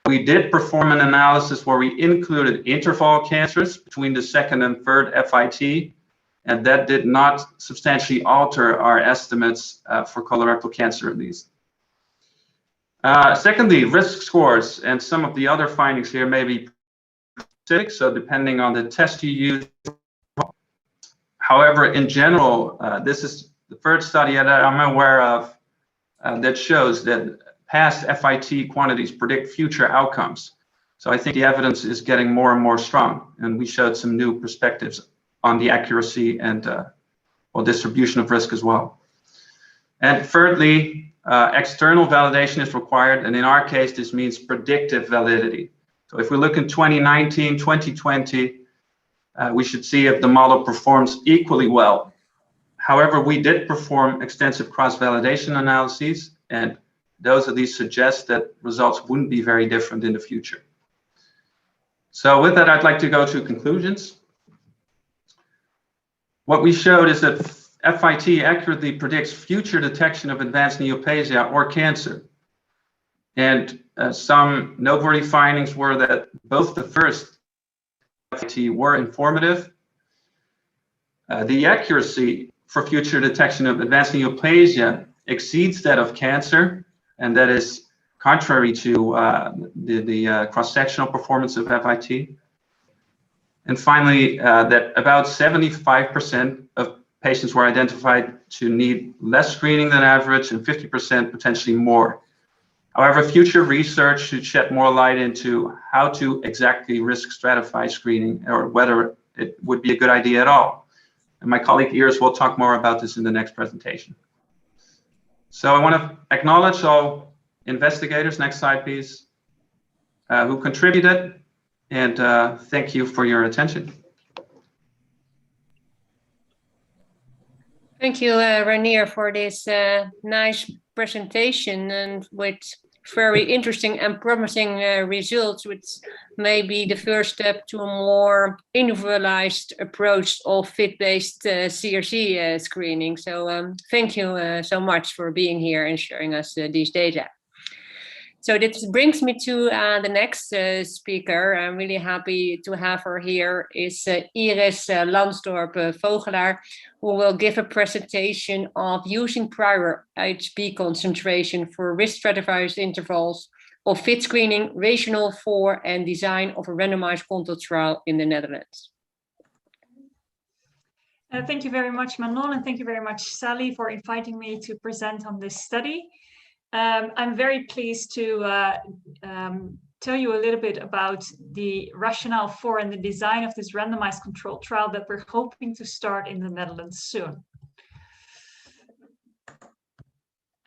We did perform an analysis where we included interval cancers between the second and third FIT, and that did not substantially alter our estimates for colorectal cancer at least. Secondly, risk scores and some of the other findings here may be specific, so depending on the test you use. However, in general, this is the third study that I'm aware of that shows that past FIT quantities predict future outcomes. So I think the evidence is getting more and more strong, and we showed some new perspectives on the accuracy and well, distribution of risk as well. And thirdly, external validation is required, and in our case, this means predictive validity. So if we look in 2019, 2020, we should see if the model performs equally well. However, we did perform extensive cross-validation analyses, and those at least suggest that results wouldn't be very different in the future. So with that, I'd like to go to conclusions. What we showed is that FIT accurately predicts future detection of advanced neoplasia or cancer. And some noteworthy findings were that both the first FIT were informative. The accuracy for future detection of advanced neoplasia exceeds that of cancer, and that is contrary to the cross-sectional performance of FIT. And finally, that about 75% of patients were identified to need less screening than average and 50% potentially more. However, future research should shed more light into how to exactly risk stratify screening, or whether it would be a good idea at all. And my colleague Iris will talk more about this in the next presentation. So I want to acknowledge all investigators, next slide please, who contributed, and thank you for your attention. Thank you, Reinier, for this nice presentation and with very interesting and promising results, which may be the first step to a more individualized approach of fit-based CRC screening. So thank you so much for being here and sharing us these data. So this brings me to the next speaker. I'm really happy to have her here. Is Iris Lansdorp-Vogelaar, who will give a presentation of using prior HP concentration for risk-stratified intervals of fit screening, rationale for and design of a randomized control trial in the Netherlands. Thank you very much, Manon, and thank you very much, Sally, for inviting me to present on this study. I'm very pleased to tell you a little bit about the rationale for and the design of this randomized controlled trial that we're hoping to start in the Netherlands soon.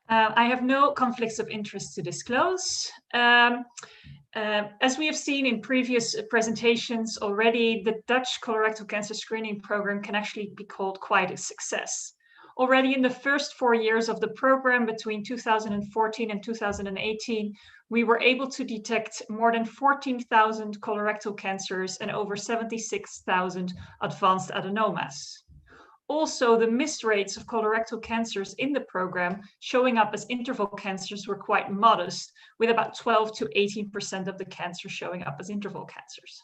I have no conflicts of interest to disclose. As we have seen in previous presentations already, the Dutch colorectal cancer screening program can actually be called quite a success. Already in the first 4 years of the program, between 2014 and 2018, we were able to detect more than 14,000 colorectal cancers and over 76,000 advanced adenomas. Also, the missed rates of colorectal cancers in the program showing up as interval cancers were quite modest, with about 12 to 18% of the cancers showing up as interval cancers.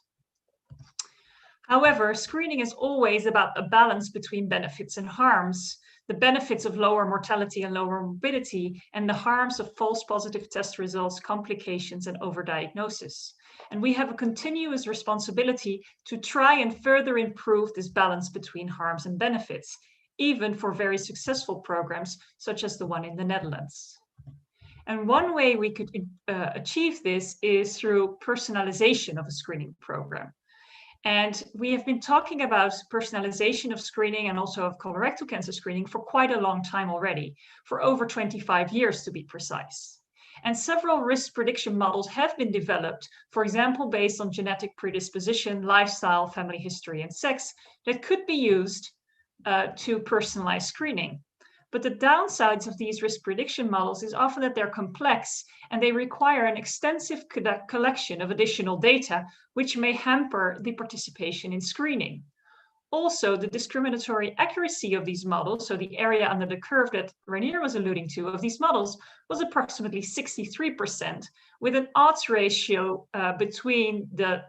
However, screening is always about a balance between benefits and harms. The benefits of lower mortality and lower morbidity, and the harms of false positive test results, complications, and overdiagnosis. And we have a continuous responsibility to try and further improve this balance between harms and benefits, even for very successful programs, such as the one in the Netherlands. And one way we could achieve this is through personalization of a screening program. And we have been talking about personalization of screening and also of colorectal cancer screening for quite a long time already, for over 25 years to be precise. And several risk prediction models have been developed, for example, based on genetic predisposition, lifestyle, family history, and sex, that could be used to personalize screening. But the downsides of these risk prediction models is often that they're complex and they require an extensive collection of additional data, which may hamper the participation in screening. Also, the discriminatory accuracy of these models, so the area under the curve that Reinier was alluding to of these models, was approximately 63%, with an odds ratio between the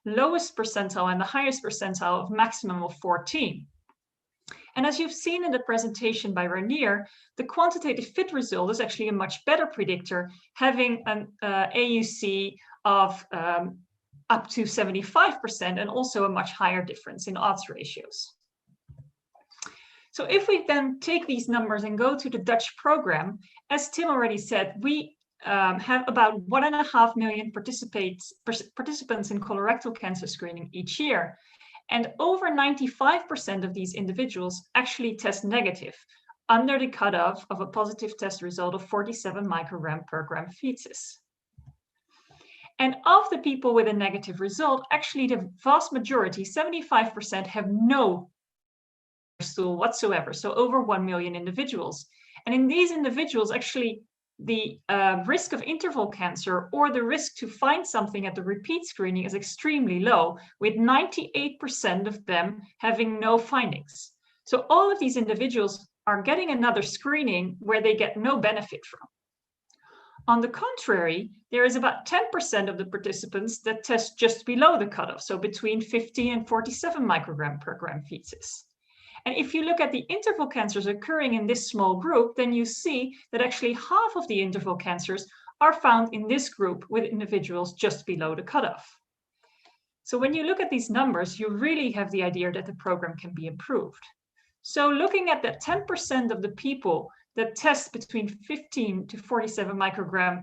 lowest percentile and the highest percentile of maximum of 14. And as you've seen in the presentation by Reinier, the quantitative fit result is actually a much better predictor, having an AUC of up to 75% and also a much higher difference in odds ratios. So if we then take these numbers and go to the Dutch program, as Tim already said, we have about 1.5 million participants in colorectal cancer screening each year. And over 95% of these individuals actually test negative, under the cutoff of a positive test result of 47 microgram per gram feces. And of the people with a negative result, actually the vast majority, 75%, have no stool whatsoever, so over 1 million individuals. And in these individuals, actually, the risk of interval cancer or the risk to find something at the repeat screening is extremely low, with 98% of them having no findings. So all of these individuals are getting another screening where they get no benefit from. On the contrary, there is about 10% of the participants that test just below the cutoff, so between 15 and 47 microgram per gram feces. And if you look at the interval cancers occurring in this small group, then you see that actually half of the interval cancers are found in this group with individuals just below the cutoff. So when you look at these numbers, you really have the idea that the program can be improved. So looking at that 10% of the people that test between 15 to 47 microgram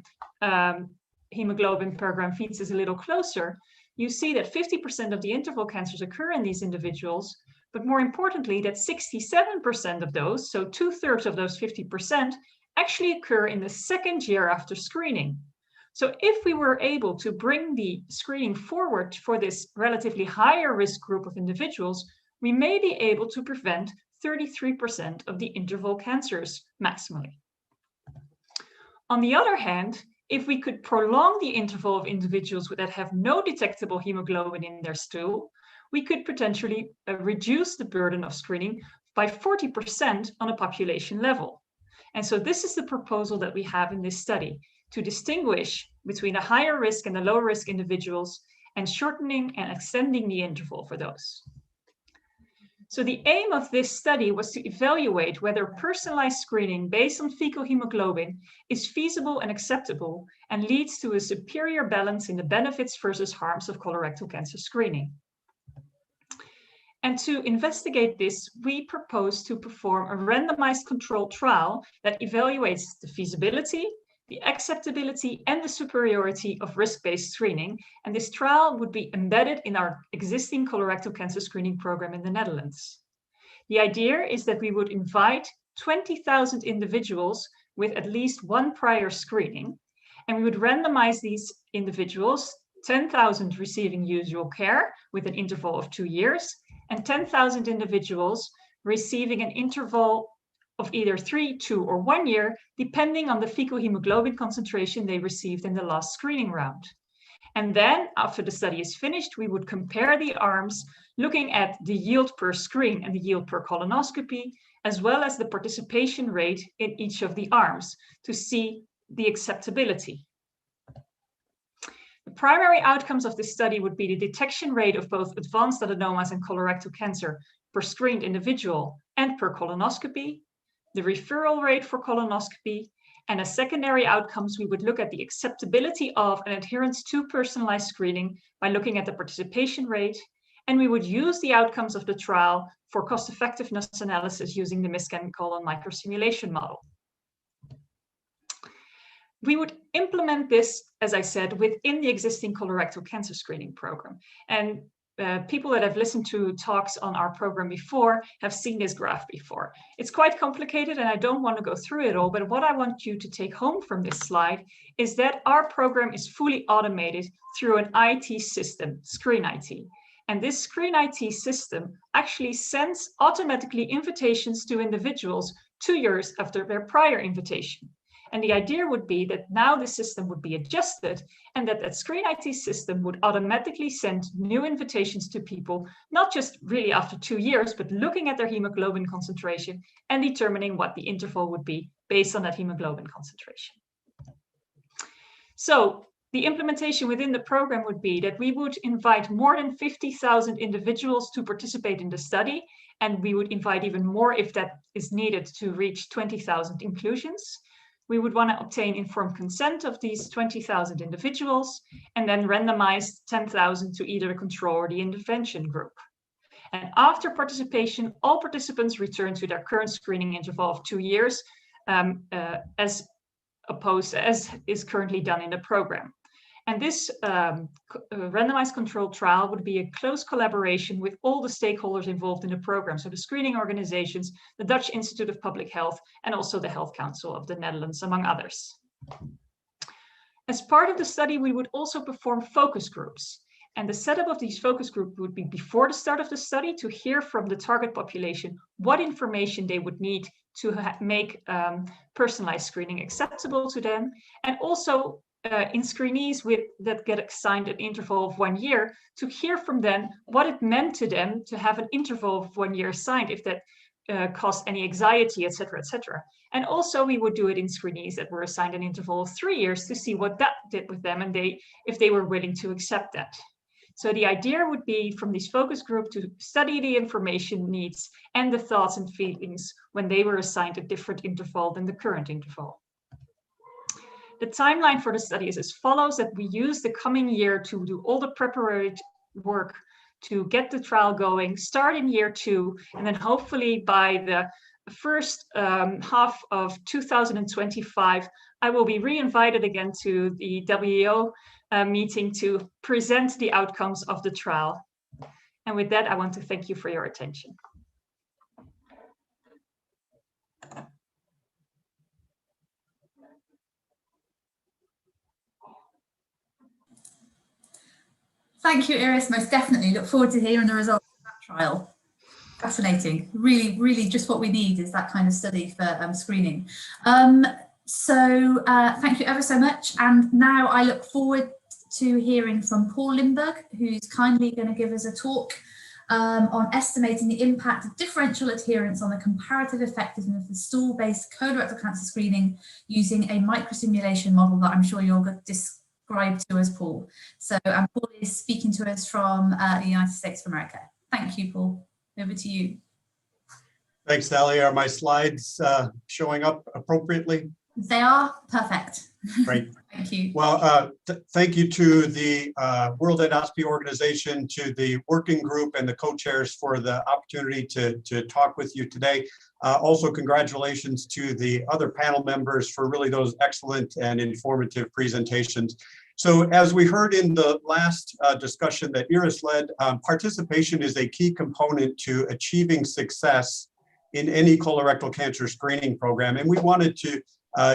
hemoglobin per gram feces a little closer, you see that 50% of the interval cancers occur in these individuals, but more importantly, that 67% of those, so 2/3 of those 50%, actually occur in the second year after screening. So if we were able to bring the screening forward for this relatively higher risk group of individuals, we may be able to prevent 33% of the interval cancers maximally. On the other hand, if we could prolong the interval of individuals that have no detectable hemoglobin in their stool, we could potentially reduce the burden of screening by 40% on a population level. And so this is the proposal that we have in this study, to distinguish between the higher risk and the lower risk individuals and shortening and extending the interval for those. So the aim of this study was to evaluate whether personalized screening based on fecal hemoglobin is feasible and acceptable and leads to a superior balance in the benefits versus harms of colorectal cancer screening. And to investigate this, we propose to perform a randomized controlled trial that evaluates the feasibility, the acceptability, and the superiority of risk-based screening. And this trial would be embedded in our existing colorectal cancer screening program in the Netherlands. The idea is that we would invite 20,000 individuals with at least one prior screening, and we would randomize these individuals, 10,000 receiving usual care with an interval of 2 years, and 10,000 individuals receiving an interval of either 3, 2, or 1 year, depending on the fecal hemoglobin concentration they received in the last screening round. And then, after the study is finished, we would compare the arms, looking at the yield per screen and the yield per colonoscopy, as well as the participation rate in each of the arms to see the acceptability. The primary outcomes of this study would be the detection rate of both advanced adenomas and colorectal cancer per screened individual and per colonoscopy, the referral rate for colonoscopy, and as secondary outcomes, we would look at the acceptability of and adherence to personalized screening by looking at the participation rate, and we would use the outcomes of the trial for cost-effectiveness analysis using the MISCAN colon microsimulation model. We would implement this, as I said, within the existing colorectal cancer screening program. And people that have listened to talks on our program before have seen this graph before. It's quite complicated and I don't want to go through it all, but what I want you to take home from this slide is that our program is fully automated through an IT system, Screen IT. And this Screen IT system actually sends automatically invitations to individuals 2 years after their prior invitation. And the idea would be that now the system would be adjusted and that Screen IT system would automatically send new invitations to people, not just really after 2 years, but looking at their hemoglobin concentration and determining what the interval would be based on that hemoglobin concentration. So the implementation within the program would be that we would invite more than 50,000 individuals to participate in the study, and we would invite even more if that is needed to reach 20,000 inclusions. We would want to obtain informed consent of these 20,000 individuals and then randomize 10,000 to either the control or the intervention group. And after participation, all participants return to their current screening interval of 2 years, as is currently done in the program. And this randomized controlled trial would be a close collaboration with all the stakeholders involved in the program. So the screening organizations, the Dutch Institute of Public Health, and also the Health Council of the Netherlands, among others. As part of the study, we would also perform focus groups. And the setup of these focus groups would be before the start of the study to hear from the target population what information they would need to make personalized screening acceptable to them, and also in screenees that get assigned an interval of 1 year to hear from them what it meant to them to have an interval of 1 year assigned, if that caused any anxiety, etc., etc. And also we would do it in screenees that were assigned an interval of 3 years to see what that did with them and if they were willing to accept that. So the idea would be from this focus group to study the information needs and the thoughts and feelings when they were assigned a different interval than the current interval. The timeline for the study is as follows: that we use the coming year to do all the preparatory work to get the trial going, start in year 2, and then hopefully by the first half of 2025, I will be re-invited again to the WEO meeting to present the outcomes of the trial. And with that, I want to thank you for your attention. Thank you, Iris. Most definitely look forward to hearing the results of that trial. Fascinating. Really, really just what we need is that kind of study for screening. So thank you ever so much. And now I look forward to hearing from Paul Limburg, who's kindly going to give us a talk on estimating the impact of differential adherence on the comparative effectiveness of the stool-based colorectal cancer screening using a microsimulation model that I'm sure you'll describe to us, Paul. So Paul is speaking to us from the United States of America. Thank you, Paul. Over to you. Thanks, Sally. Are my slides showing up appropriately? They are perfect. Great. Thank you. Well, thank you to the World Endoscopy Organization, to the working group and the co-chairs for the opportunity to talk with you today. Also, congratulations to the other panel members for really those excellent and informative presentations. So as we heard in the last discussion that Iris led, participation is a key component to achieving success in any colorectal cancer screening program. And we wanted to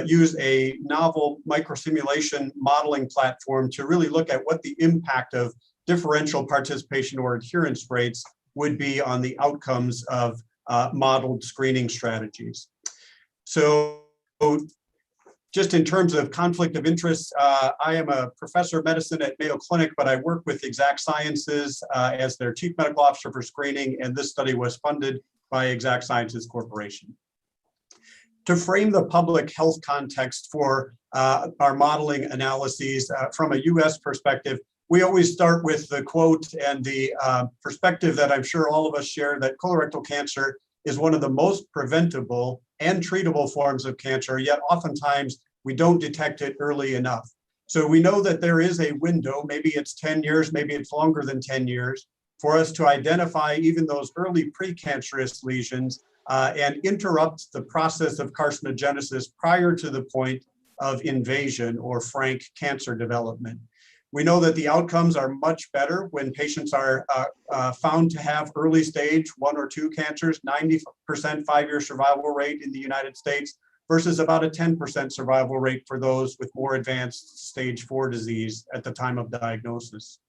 use a novel microsimulation modeling platform to really look at what the impact of differential participation or adherence rates would be on the outcomes of modeled screening strategies. So just in terms of conflict of interest, I am a professor of medicine at Mayo Clinic, but I work with Exact Sciences as their chief medical officer for screening, and this study was funded by Exact Sciences Corporation. To frame the public health context for our modeling analyses from a US perspective, we always start with the quote and the perspective that I'm sure all of us share, that colorectal cancer is one of the most preventable and treatable forms of cancer, yet oftentimes we don't detect it early enough. So we know that there is a window, maybe it's 10 years, maybe it's longer than 10 years, for us to identify even those early precancerous lesions and interrupt the process of carcinogenesis prior to the point of invasion or frank cancer development. We know that the outcomes are much better when patients are found to have early stage 1 or 2 cancers, 90% 5-year survival rate in the United States versus about a 10% survival rate for those with more advanced stage 4 disease at the time of diagnosis.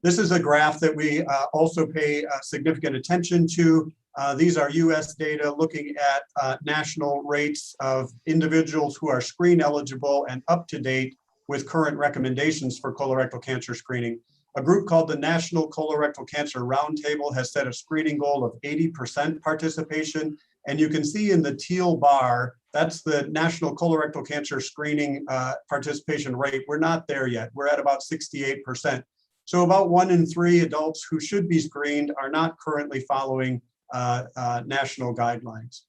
This is a graph that we also pay significant attention to. These are US data looking at national rates of individuals who are screen eligible and up to date with current recommendations for colorectal cancer screening. A group called the National Colorectal Cancer Roundtable has set a screening goal of 80% participation. And you can see in the teal bar, that's the National Colorectal Cancer Screening participation rate. We're not there yet. We're at about 68%. So about 1 in 3 adults who should be screened are not currently following national guidelines.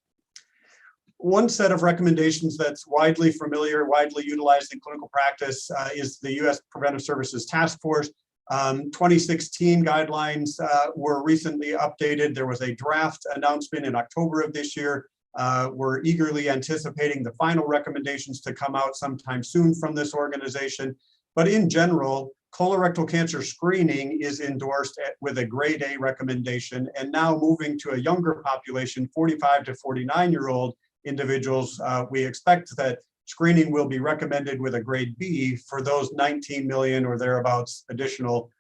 One set of recommendations that's widely familiar, widely utilized in clinical practice is the US Preventive Services Task Force. 2016 guidelines were recently updated. There was a draft announcement in October of this year. We're eagerly anticipating the final recommendations to come out sometime soon from this organization. But in general, colorectal cancer screening is endorsed with a grade A recommendation, and now moving to a younger population, 45 to 49-year-old individuals, we expect that screening will be recommended with a grade B for those 19 million or thereabouts additional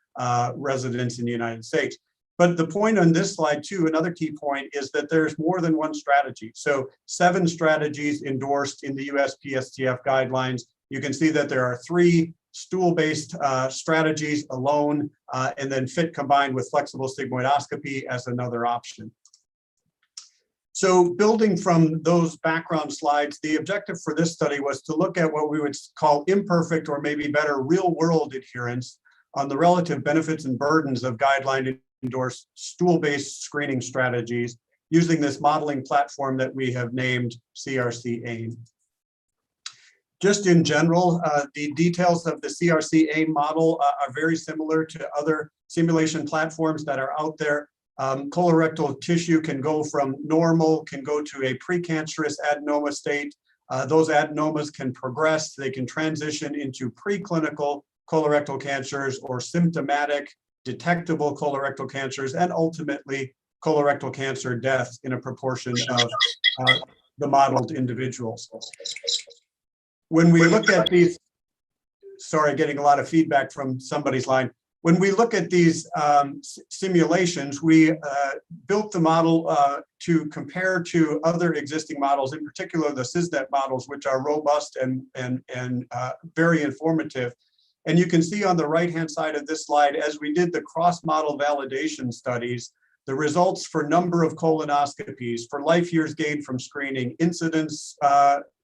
residents in the United States. But the point on this slide too, another key point, is that there's more than one strategy. So 7 strategies endorsed in the USPSTF guidelines. You can see that there are 3 stool-based strategies alone, and then FIT combined with flexible sigmoidoscopy as another option. So building from those background slides, the objective for this study was to look at what we would call imperfect, or maybe better, real-world adherence on the relative benefits and burdens of guideline-endorsed stool-based screening strategies using this modeling platform that we have named CRC-AIM. Just in general, the details of the CRC-AIM model are very similar to other simulation platforms that are out there. Colorectal tissue can go from normal, can go to a precancerous adenoma state. Those adenomas can progress. They can transition into preclinical colorectal cancers or symptomatic detectable colorectal cancers, and ultimately colorectal cancer death in a proportion of the modeled individuals. When we look at these, sorry, getting a lot of feedback from somebody's line. When we look at these simulations, we built the model to compare to other existing models, in particular the SysNet models, which are robust and very informative. And you can see on the right-hand side of this slide, as we did the cross-model validation studies, the results for number of colonoscopies, for life years gained from screening, incidence,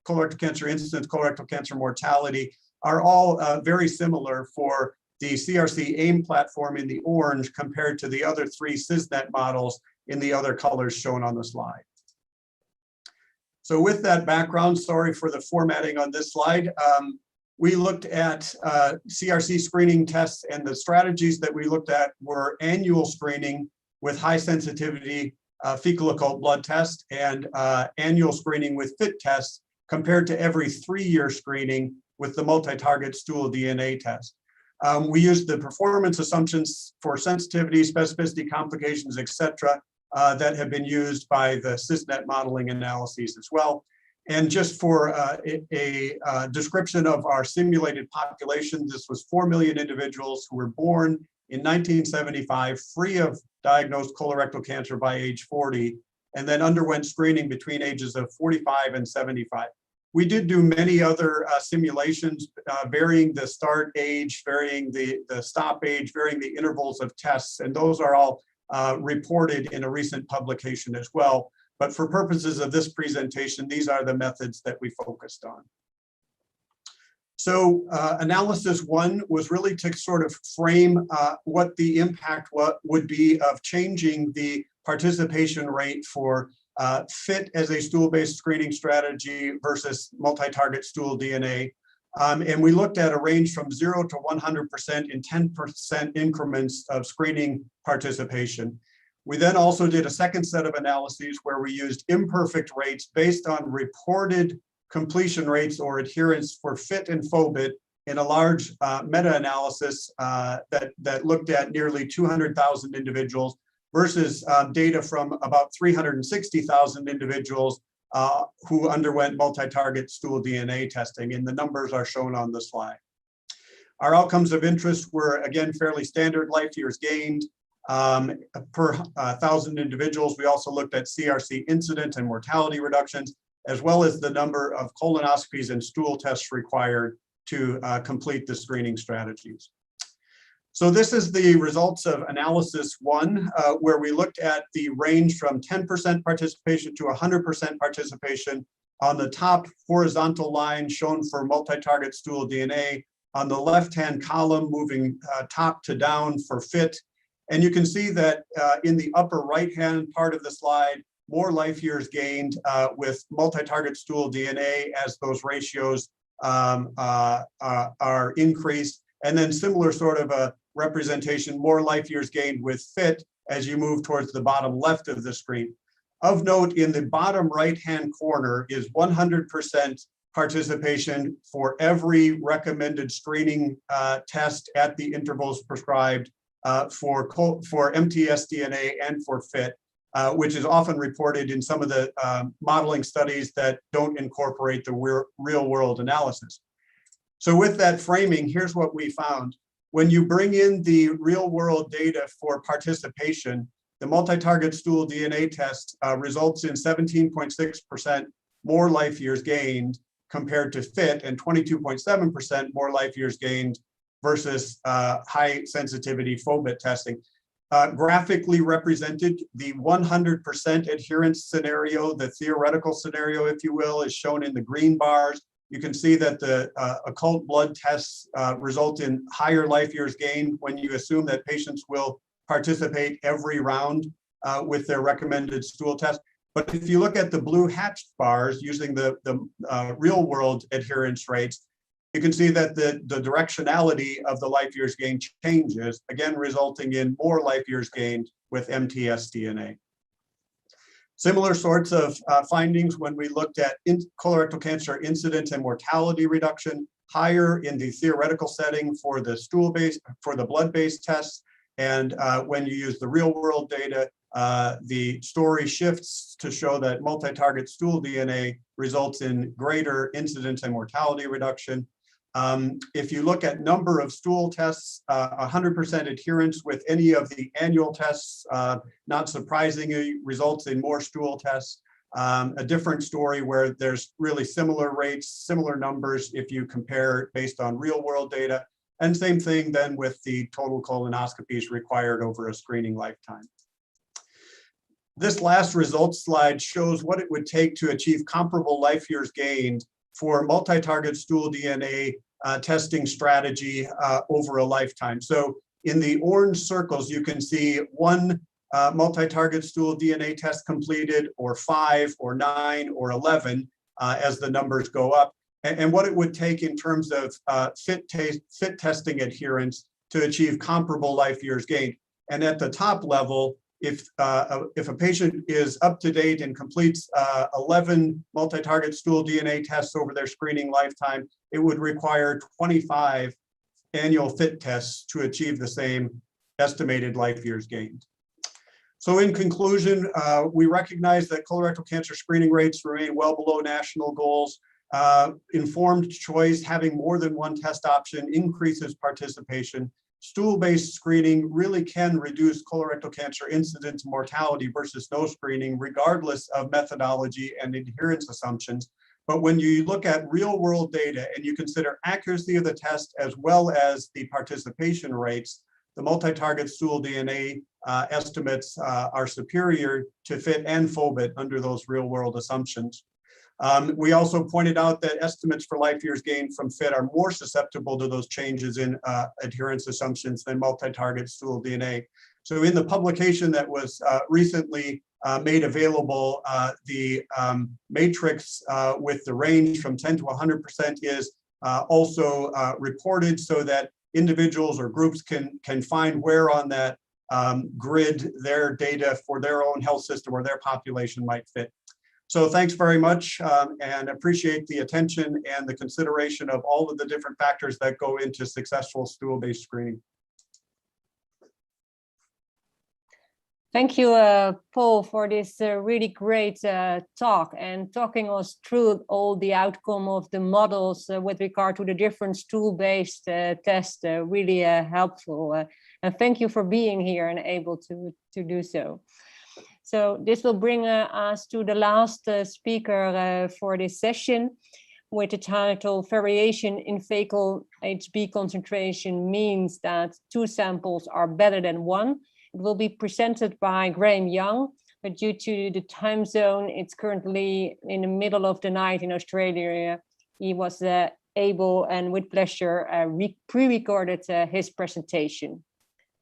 colorectal cancer incidence, colorectal cancer mortality, are all very similar for the CRC-AIM platform in the orange compared to the other three SysNet models in the other colors shown on the slide. So with that background, sorry for the formatting on this slide, we looked at CRC screening tests, and the strategies that we looked at were annual screening with high sensitivity fecal occult blood test and annual screening with FIT tests compared to every 3-year screening with the multi-target stool DNA test. We used the performance assumptions for sensitivity, specificity, complications, etc., that have been used by the SysNet modeling analyses as well. And just for a description of our simulated population, this was 4 million individuals who were born in 1975, free of diagnosed colorectal cancer by age 40, and then underwent screening between ages of 45 and 75. We did do many other simulations, varying the start age, varying the stop age, varying the intervals of tests, and those are all reported in a recent publication as well. But for purposes of this presentation, these are the methods that we focused on. So analysis one was really to sort of frame what the impact would be of changing the participation rate for FIT as a stool-based screening strategy versus multi-target stool DNA. And we looked at a range from 0 to 100% in 10% increments of screening participation. We then also did a second set of analyses where we used imperfect rates based on reported completion rates or adherence for FIT and FOBIT in a large meta-analysis that looked at nearly 200,000 individuals versus data from about 360,000 individuals who underwent multi-target stool DNA testing, and the numbers are shown on the slide. Our outcomes of interest were, again, fairly standard: life years gained per 1,000 individuals. We also looked at CRC incidence and mortality reductions, as well as the number of colonoscopies and stool tests required to complete the screening strategies. So this is the results of analysis one, where we looked at the range from 10% participation to 100% participation. On the top horizontal line shown for multi-target stool DNA, on the left-hand column moving top to down for FIT. And you can see that in the upper right-hand part of the slide, more life years gained with multi-target stool DNA as those ratios are increased. And then similar sort of a representation, more life years gained with FIT as you move towards the bottom left of the screen. Of note, in the bottom right-hand corner is 100% participation for every recommended screening test at the intervals prescribed for mtSDNA and for FIT, which is often reported in some of the modeling studies that don't incorporate the real-world analysis. So with that framing, here's what we found. When you bring in the real-world data for participation, the multi-target stool DNA test results in 17.6% more life years gained compared to FIT, and 22.7% more life years gained versus high sensitivity FOBIT testing. Graphically represented, the 100% adherence scenario, the theoretical scenario, if you will, is shown in the green bars. You can see that the occult blood tests result in higher life years gained when you assume that patients will participate every round with their recommended stool test. But if you look at the blue hatched bars using the real world adherence rates, you can see that the directionality of the life years gained changes, again, resulting in more life years gained with MTS DNA. Similar sorts of findings when we looked at colorectal cancer incidence and mortality reduction, higher in the theoretical setting for the stool-based, for the blood-based tests. And when you use the real world data, the story shifts to show that multi-target stool DNA results in greater incidence and mortality reduction. If you look at number of stool tests, 100% adherence with any of the annual tests, not surprisingly, results in more stool tests. A different story where there's really similar rates, similar numbers if you compare based on real world data. And same thing then with the total colonoscopies required over a screening lifetime. This last results slide shows what it would take to achieve comparable life years gained for multi-target stool DNA testing strategy over a lifetime. So in the orange circles, you can see one multi-target stool DNA test completed, or 5, or 9, or 11 as the numbers go up, and what it would take in terms of fit testing adherence to achieve comparable life years gained. And at the top level, if a patient is up to date and completes 11 multi-target stool DNA tests over their screening lifetime, it would require 25 annual fit tests to achieve the same estimated life years gained. So in conclusion, we recognize that colorectal cancer screening rates remain well below national goals. Informed choice, having more than one test option, increases participation. Stool-based screening really can reduce colorectal cancer incidence and mortality versus no screening, regardless of methodology and adherence assumptions. But when you look at real-world data and you consider accuracy of the test as well as the participation rates, the multi-target stool DNA estimates are superior to FIT and FOBIT under those real-world assumptions. We also pointed out that estimates for life years gained from FIT are more susceptible to those changes in adherence assumptions than multi-target stool DNA. So in the publication that was recently made available, the matrix with the range from 10 to 100% is also reported so that individuals or groups can find where on that grid their data for their own health system or their population might fit. So thanks very much, and appreciate the attention and the consideration of all of the different factors that go into successful stool-based screening. Thank you, Paul, for this really great talk and talking us through all the outcome of the models with regard to the different stool-based tests. Really helpful. And thank you for being here and able to do so. So this will bring us to the last speaker for this session, with the title "Variation in fecal HB concentration means that 2 samples are better than 1." It will be presented by Graham Young, but due to the time zone, it's currently in the middle of the night in Australia. He was able and with pleasure pre-recorded his presentation.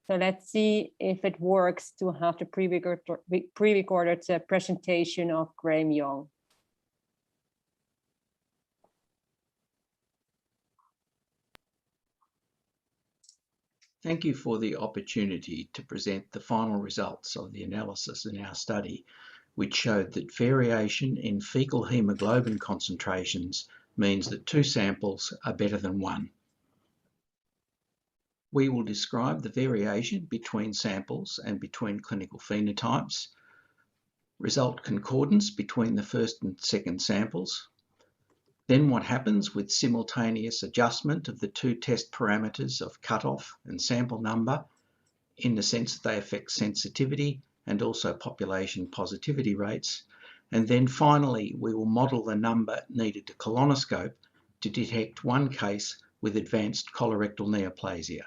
So let's see if it works to have the pre-recorded presentation of Graham Young. Thank you for the opportunity to present the final results of the analysis in our study, which showed that variation in fecal hemoglobin concentrations means that 2 samples are better than 1. We will describe the variation between samples and between clinical phenotypes, result concordance between the first and second samples, then what happens with simultaneous adjustment of the 2 test parameters of cutoff and sample number, in the sense that they affect sensitivity and also population positivity rates, and then finally we will model the number needed to colonoscope to detect 1 case with advanced colorectal neoplasia.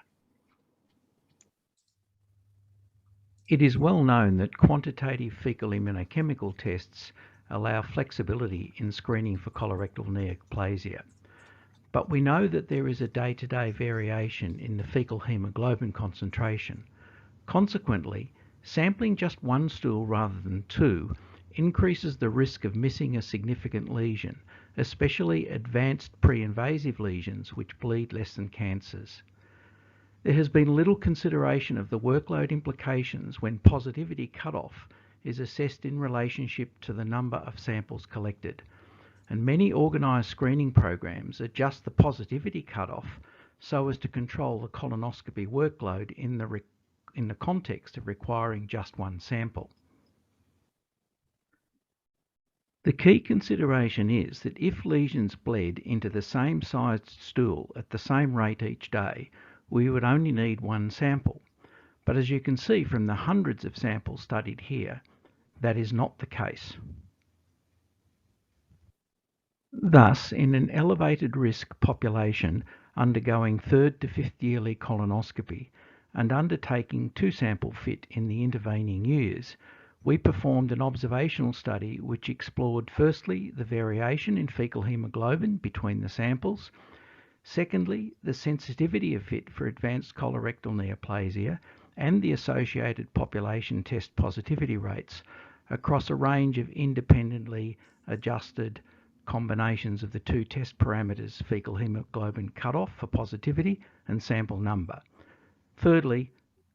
It is well known that quantitative fecal immunochemical tests allow flexibility in screening for colorectal neoplasia. But we know that there is a day-to-day variation in the fecal hemoglobin concentration. Consequently, sampling just 1 stool rather than 2 increases the risk of missing a significant lesion, especially advanced pre-invasive lesions which bleed less than cancers. There has been little consideration of the workload implications when positivity cutoff is assessed in relationship to the number of samples collected, and many organised screening programs adjust the positivity cutoff so as to control the colonoscopy workload in the context of requiring just one sample. The key consideration is that if lesions bled into the same sized stool at the same rate each day, we would only need one sample. But as you can see from the hundreds of samples studied here, that is not the case. Thus, in an elevated risk population undergoing 3rd to 5th yearly colonoscopy and undertaking 2-sample fit in the intervening years, we performed an observational study which explored firstly the variation in fecal hemoglobin between the samples, secondly the sensitivity of fit for advanced colorectal neoplasia and the associated population test positivity rates across a range of independently adjusted combinations of the 2 test parameters, fecal hemoglobin cutoff for positivity and sample number. Thirdly,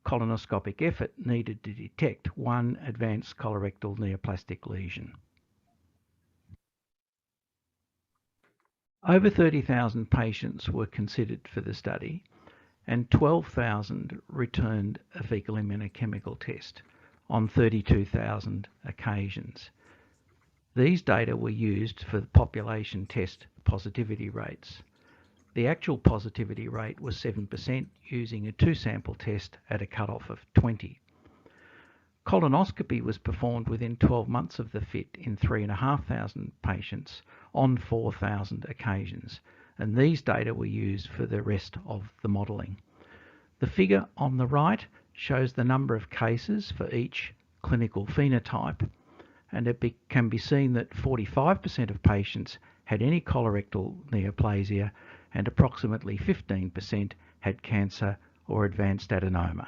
colonoscopic effort needed to detect one advanced colorectal neoplastic lesion. Over 30,000 patients were considered for the study, and 12,000 returned a fecal immunochemical test on 32,000 occasions. These data were used for the population test positivity rates. The actual positivity rate was 7% using a 2-sample test at a cutoff of 20. Colonoscopy was performed within 12 months of the fit in 3,500 patients on 4,000 occasions, and these data were used for the rest of the modelling. The figure on the right shows the number of cases for each clinical phenotype, and it can be seen that 45% of patients had any colorectal neoplasia and approximately 15% had cancer or advanced adenoma.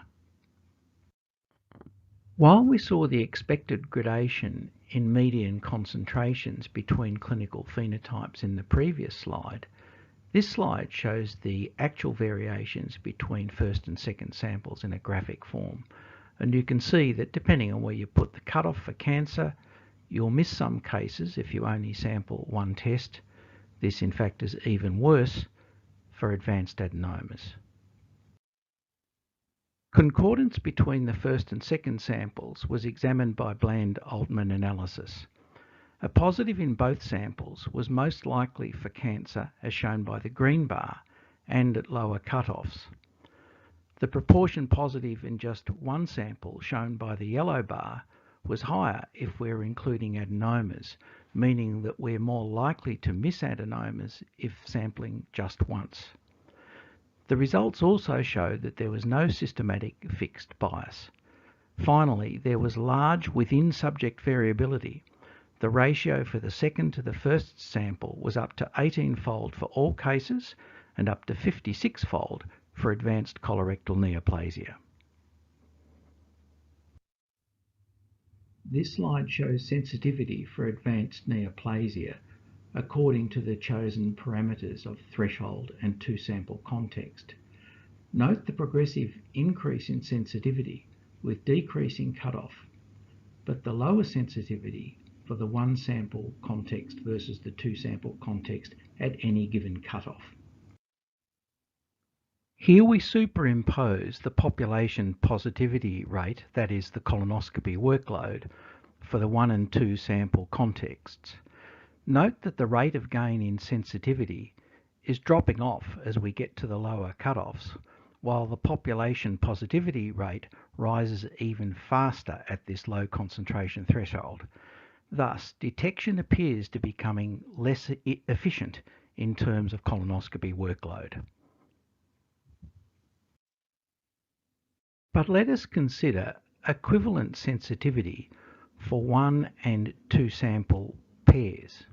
While we saw the expected gradation in median concentrations between clinical phenotypes in the previous slide, this slide shows the actual variations between first and second samples in a graphic form. And you can see that depending on where you put the cutoff for cancer, you'll miss some cases if you only sample one test. This in fact is even worse for advanced adenomas. Concordance between the first and second samples was examined by Bland-Altman analysis. A positive in both samples was most likely for cancer, as shown by the green bar, and at lower cutoffs. The proportion positive in just one sample, shown by the yellow bar, was higher if we're including adenomas, meaning that we're more likely to miss adenomas if sampling just once. The results also showed that there was no systematic fixed bias. Finally, there was large within-subject variability. The ratio for the second to the first sample was up to 18-fold for all cases and up to 56-fold for advanced colorectal neoplasia. This slide shows sensitivity for advanced neoplasia according to the chosen parameters of threshold and 2-sample context. Note the progressive increase in sensitivity with decreasing cutoff, but the lower sensitivity for the 1-sample context versus the 2-sample context at any given cutoff. Here we superimpose the population positivity rate, that is the colonoscopy workload, for the 1 and 2 sample contexts. Note that the rate of gain in sensitivity is dropping off as we get to the lower cutoffs, while the population positivity rate rises even faster at this low concentration threshold. Thus, detection appears to be becoming less efficient in terms of colonoscopy workload. But let us consider equivalent sensitivity for 1 and 2 sample pairs.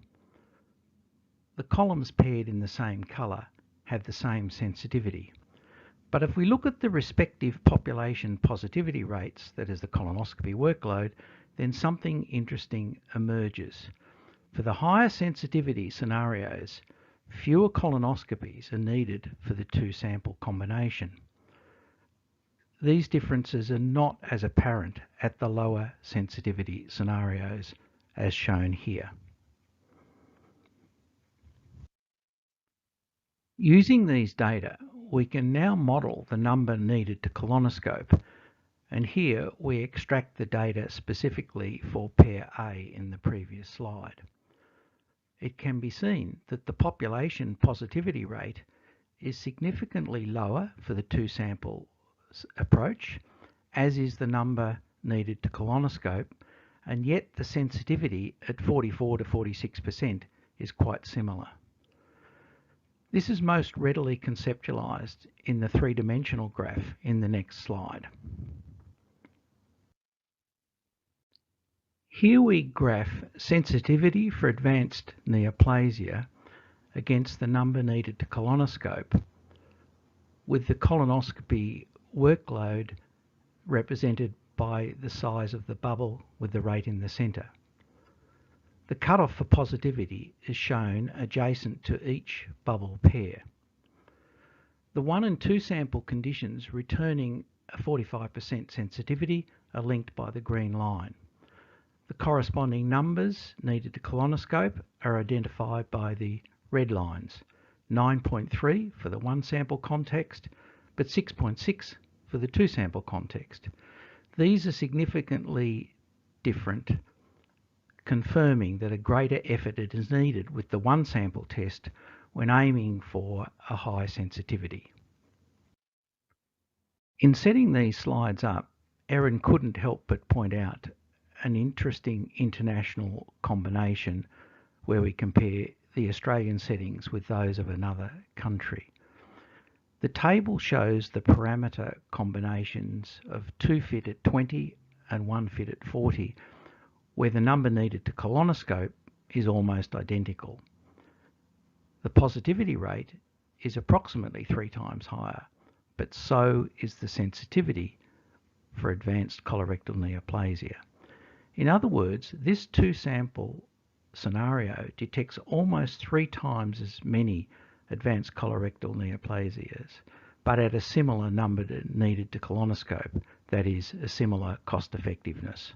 The columns paired in the same colour have the same sensitivity. But if we look at the respective population positivity rates, that is the colonoscopy workload, then something interesting emerges. For the higher sensitivity scenarios, fewer colonoscopies are needed for the two-sample combination. These differences are not as apparent at the lower sensitivity scenarios, as shown here. Using these data, we can now model the number needed to colonoscope, and here we extract the data specifically for pair A in the previous slide. It can be seen that the population positivity rate is significantly lower for the two-sample approach, as is the number needed to colonoscope, and yet the sensitivity at 44 to 46% is quite similar. This is most readily conceptualized in the three-dimensional graph in the next slide. Here we graph sensitivity for advanced neoplasia against the number needed to colonoscope, with the colonoscopy workload represented by the size of the bubble with the rate in the center. The cutoff for positivity is shown adjacent to each bubble pair. The 1 and 2 sample conditions returning a 45% sensitivity are linked by the green line. The corresponding numbers needed to colonoscope are identified by the red lines, 9.3 for the 1 sample context, but 6.6 for the 2 sample context. These are significantly different, confirming that a greater effort is needed with the 1 sample test when aiming for a high sensitivity. In setting these slides up, Erin couldn't help but point out an interesting international combination where we compare the Australian settings with those of another country. The table shows the parameter combinations of 2 fit at 20 and 1 fit at 40, where the number needed to colonoscope is almost identical. The positivity rate is approximately 3 times higher, but so is the sensitivity for advanced colorectal neoplasia. In other words, this 2-sample scenario detects almost 3 times as many advanced colorectal neoplasias, but at a similar number needed to colonoscope, that is, a similar cost effectiveness.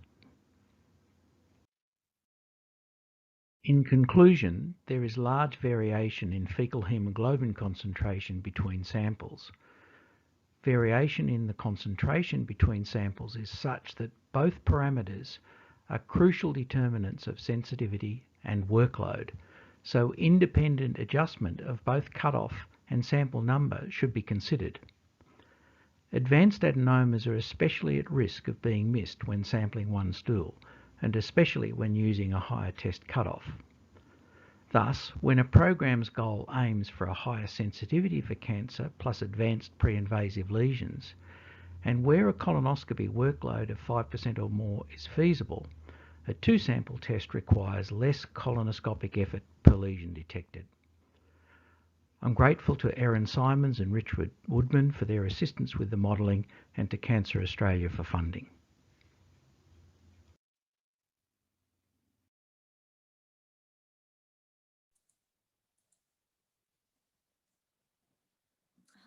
In conclusion, there is large variation in fecal hemoglobin concentration between samples. Variation in the concentration between samples is such that both parameters are crucial determinants of sensitivity and workload, so independent adjustment of both cutoff and sample number should be considered. Advanced adenomas are especially at risk of being missed when sampling one stool, and especially when using a higher test cutoff. Thus, when a program's goal aims for a higher sensitivity for cancer plus advanced pre-invasive lesions, and where a colonoscopy workload of 5% or more is feasible, a 2-sample test requires less colonoscopic effort per lesion detected. I'm grateful to Erin Simons and Richard Woodman for their assistance with the modelling, and to Cancer Australia for funding.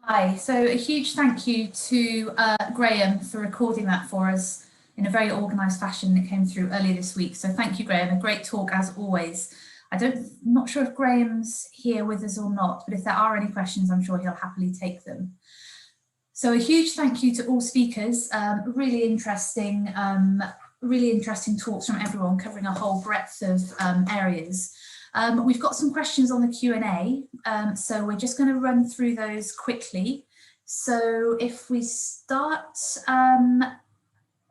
Hi, so a huge thank you to Graham for recording that for us in a very organised fashion that came through earlier this week. So thank you, Graham. A great talk as always. I'm not sure if Graham's here with us or not, but if there are any questions, I'm sure he'll happily take them. So a huge thank you to all speakers. Really interesting talks from everyone, covering a whole breadth of areas. We've got some questions on the Q&A, so we're just going to run through those quickly. So if we start,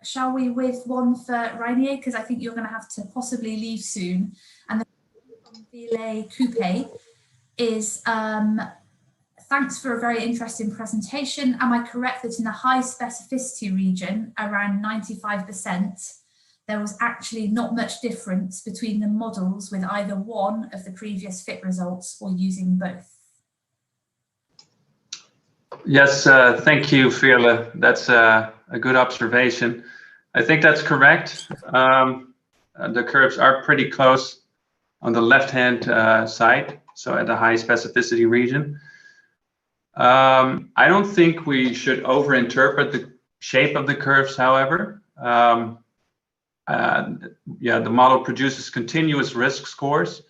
shall we, with one for Reinier, because I think you're going to have to possibly leave soon. And the Ville Coupe is, thanks for a very interesting presentation. Am I correct that in the high specificity region, around 95%, there was actually not much difference between the models with either one of the previous fit results or using both? Yes, thank you, Veerle. That's a good observation. I think that's correct. The curves are pretty close on the left-hand side, so at the high specificity region. I don't think we should overinterpret the shape of the curves, however. Yeah, the model produces continuous risk scores,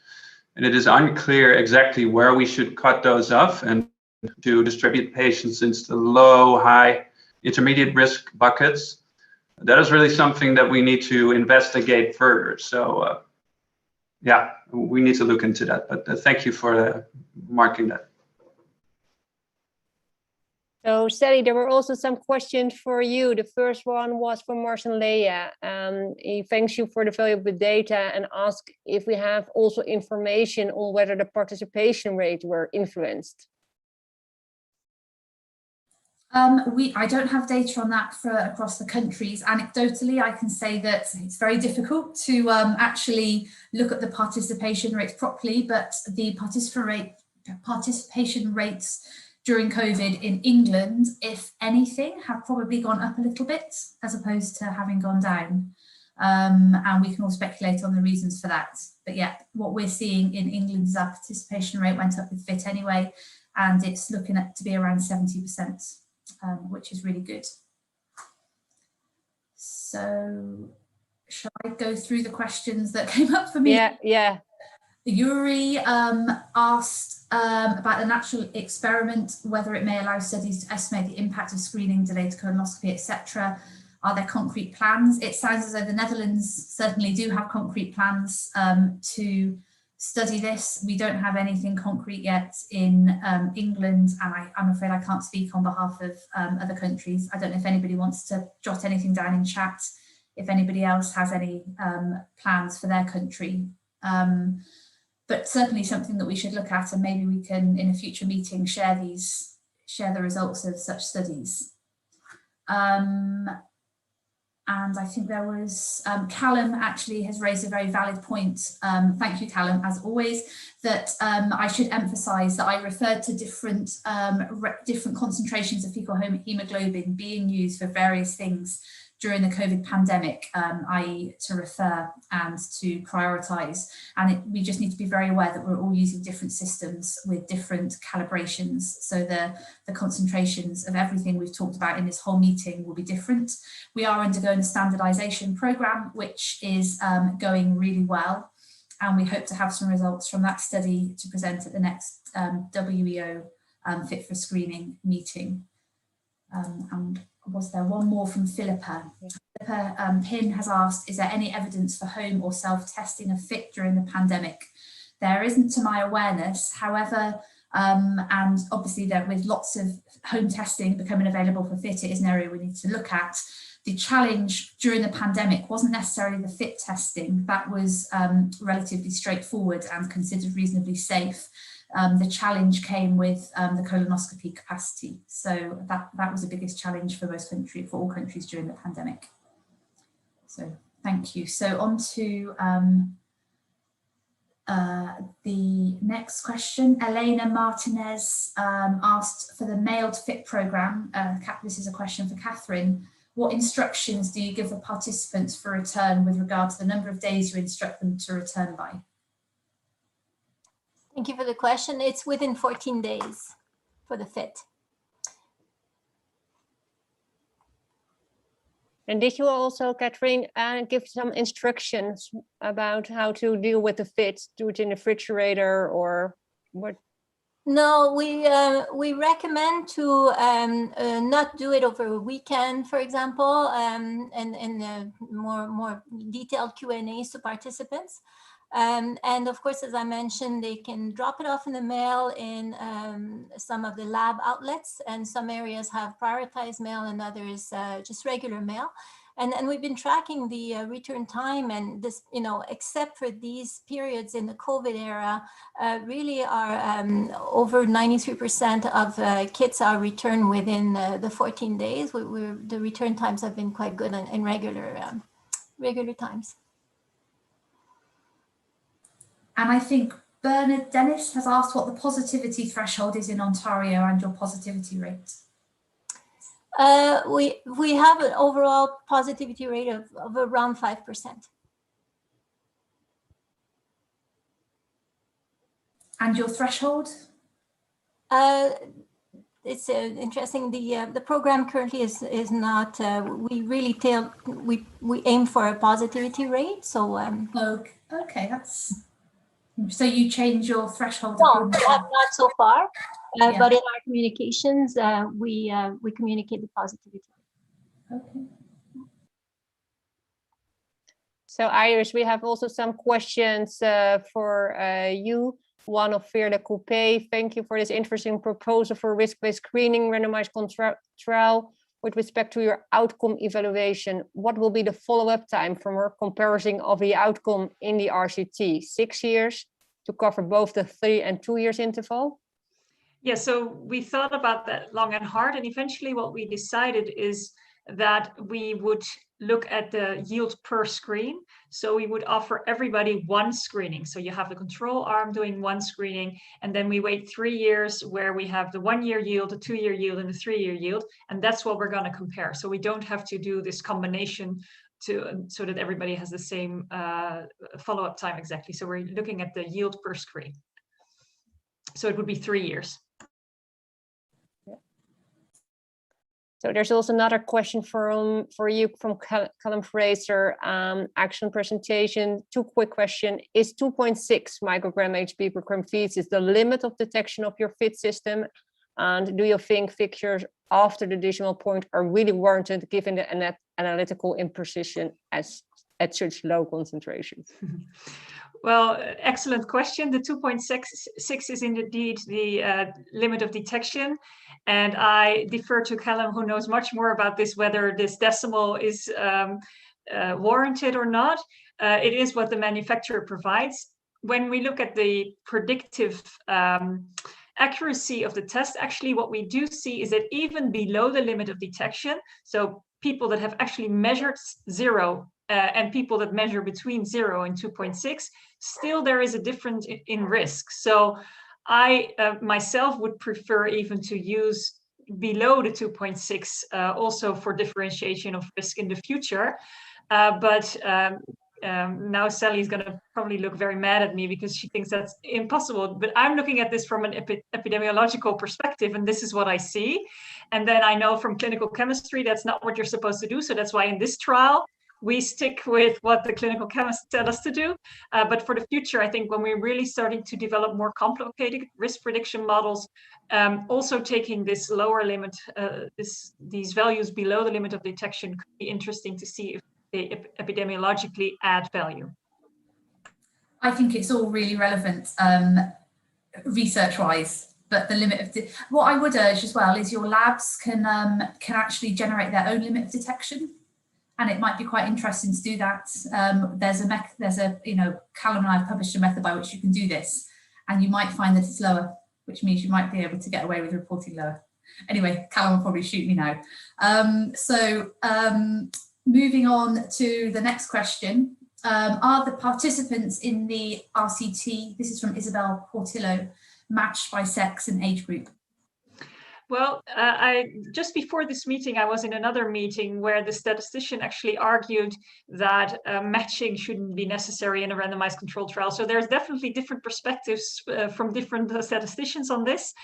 and it is unclear exactly where we should cut those off and to distribute patients into the low, high, intermediate risk buckets. That is really something that we need to investigate further. So yeah, we need to look into that, but thank you for marking that. So Sally, there were also some questions for you. The first one was from Marcin Leia. He thanks you for the valuable data and asks if we have also information on whether the participation rates were influenced. I don't have data on that for across the countries. Anecdotally, I can say that it's very difficult to actually look at the participation rates properly, but the participation rates during COVID in England, if anything, have probably gone up a little bit as opposed to having gone down. And we can all speculate on the reasons for that. But yeah, what we're seeing in England is our participation rate went up with FIT anyway, and it's looking at to be around 70%. Which is really good. So shall I go through the questions that came up for me? Yeah. Yuri asked about the natural experiment, whether it may allow studies to estimate the impact of screening, delayed colonoscopy, etc. Are there concrete plans? It sounds as though the Netherlands certainly do have concrete plans to study this. We don't have anything concrete yet in England, and I'm afraid I can't speak on behalf of other countries. I don't know if anybody wants to jot anything down in chat, if anybody else has any plans for their country. But certainly something that we should look at, and maybe we can in a future meeting share the results of such studies. And I think there was, Callum actually has raised a very valid point. Thank you, Callum, as always, that I should emphasize that I referred to different concentrations of fecal hemoglobin being used for various things during the COVID pandemic, i.e. to refer and to prioritize. And we just need to be very aware that we're all using different systems with different calibrations. So the concentrations of everything we've talked about in this whole meeting will be different. We are undergoing a standardization program, which is going really well. And we hope to have some results from that study to present at the next WEO Fit for Screening meeting. And was there one more from Philippa? Philippa Pin has asked, is there any evidence for home or self-testing of FIT during the pandemic? There isn't to my awareness. However, and obviously there with lots of home testing becoming available for FIT, it is an area we need to look at. The challenge during the pandemic wasn't necessarily the FIT testing. That was relatively straightforward and considered reasonably safe. The challenge came with the colonoscopy capacity. So that was the biggest challenge for all countries during the pandemic. So thank you. So on to the next question. Elena Martinez asked for the mailed FIT program. This is a question for Catherine. What instructions do you give the participants for return with regard to the number of days you instruct them to return by? Thank you for the question. It's within 14 days for the FIT. And did you also, Catherine, give some instructions about how to deal with the FIT? Do it in the refrigerator or what? No, we recommend to not do it over a weekend, for example, and more detailed Q&As to participants. And of course, as I mentioned, they can drop it off in the mail in some of the lab outlets, and some areas have prioritized mail and others just regular mail. And we've been tracking the return time, and this, except for these periods in the COVID era, really are over 93% of kits are returned within the 14 days. The return times have been quite good in regular times. And I think Bernard Dennis has asked what the positivity threshold is in Ontario and your positivity rate. We have an overall positivity rate of around 5%. And your threshold? It's interesting. The program currently is not. We really we aim for a positivity rate. So okay, that's. So you change your threshold? No, not so far. But in our communications, we communicate the positivity. Okay. So Iris, we have also some questions for you. One of Veerle Coupé. Thank you for this interesting proposal for risk-based screening randomized trial. With respect to your outcome evaluation, what will be the follow-up time from our comparison of the outcome in the RCT? 6 years to cover both the 3 and 2 years interval? Yeah, so we thought about that long and hard, and eventually what we decided is that we would look at the yield per screen. So we would offer everybody one screening. So you have the control arm doing one screening, and then we wait 3 years where we have the 1 year yield, the 2 year yield, and the 3 year yield. And that's what we're going to compare. So we don't have to do this combination so that everybody has the same follow-up time exactly. So we're looking at the yield per screen. So it would be 3 years. So there's also another question for you from Callum Fraser. Action presentation. 2 quick questions. Is 2.6 microgram HB per gram feces the limit of detection of your FIT system? And do you think fixtures after the decimal point are really warranted given the analytical imprecision at such low concentrations? Well, excellent question. The 2.6 is indeed the limit of detection. And I defer to Callum, who knows much more about this, whether this decimal is warranted or not. It is what the manufacturer provides. When we look at the predictive accuracy of the test, actually what we do see is that even below the limit of detection, so people that have actually measured 0 and people that measure between 0 and 2.6, still there is a difference in risk. So I myself would prefer even to use below the 2.6 also for differentiation of risk in the future. Now Sally's going to probably look very mad at me because she thinks that's impossible. But I'm looking at this from an epidemiological perspective, and this is what I see. And then I know from clinical chemistry that's not what you're supposed to do. So that's why in this trial, we stick with what the clinical chemists tell us to do. But for the future, I think when we're really starting to develop more complicated risk prediction models, also taking this lower limit, these values below the limit of detection could be interesting to see if they epidemiologically add value. I think it's all really relevant research-wise, but the limit of what I would urge as well is your labs can actually generate their own limit of detection. And it might be quite interesting to do that. There's a Callum and I have published a method by which you can do this, and you might find that it's lower, which means you might be able to get away with reporting lower. Anyway, Callum will probably shoot me now. Moving on to the next question. Are the participants in the RCT, this is from Isabel Portillo, matched by sex and age group? Well, just before this meeting, I was in another meeting where the statistician actually argued that matching shouldn't be necessary in a randomized controlled trial. So there's definitely different perspectives from different statisticians on this.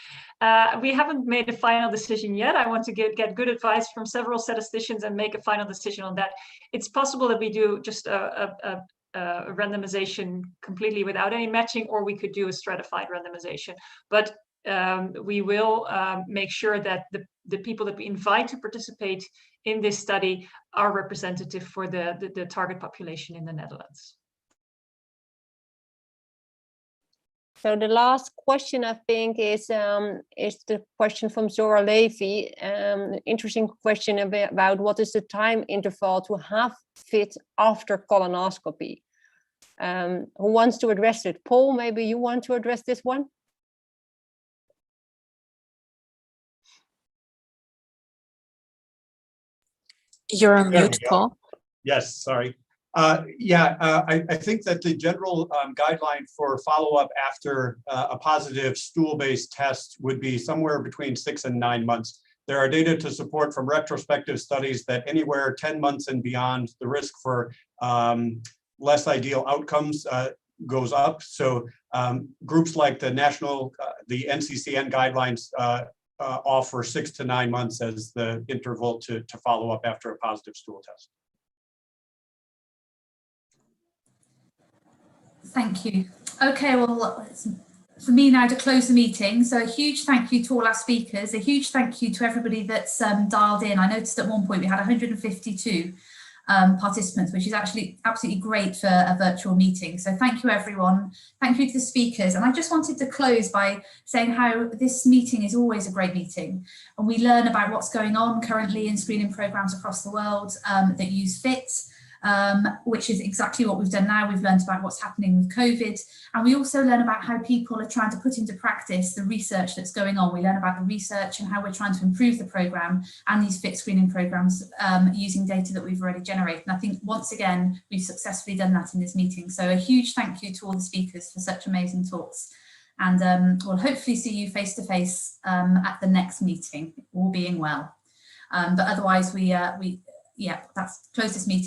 We haven't made a final decision yet. I want to get good advice from several statisticians and make a final decision on that. It's possible that we do just a randomization completely without any matching, or we could do a stratified randomization. But we will make sure that the people that we invite to participate in this study are representative for the target population in the Netherlands. So the last question, I think, is the question from Zora Levy. Interesting question about what is the time interval to have FIT after colonoscopy. Who wants to address it? Paul, maybe you want to address this one? You're on mute, Paul. Yes, sorry. I think that the general guideline for follow-up after a positive stool-based test would be somewhere between 6 and 9 months. There are data to support from retrospective studies that anywhere 10 months and beyond, the risk for less ideal outcomes goes up. So groups like the the NCCN guidelines offer 6 to 9 months as the interval to follow up after a positive stool test. Thank you. Okay, well, it's for me now to close the meeting. So a huge thank you to all our speakers, a huge thank you to everybody that's dialed in. I noticed at one point we had 152 participants, which is actually absolutely great for a virtual meeting. So thank you, everyone. Thank you to the speakers. And I just wanted to close by saying how this meeting is always a great meeting. And we learn about what's going on currently in screening programs across the world that use FIT. Which is exactly what we've done now. We've learned about what's happening with COVID, and we also learn about how people are trying to put into practice the research that's going on. We learn about the research and how we're trying to improve the programme and these FIT screening programmes using data that we've already generated. And I think once again, we've successfully done that in this meeting. So a huge thank you to all the speakers for such amazing talks. And we'll hopefully see you face to face at the next meeting, all being well. But otherwise, that's close this meeting.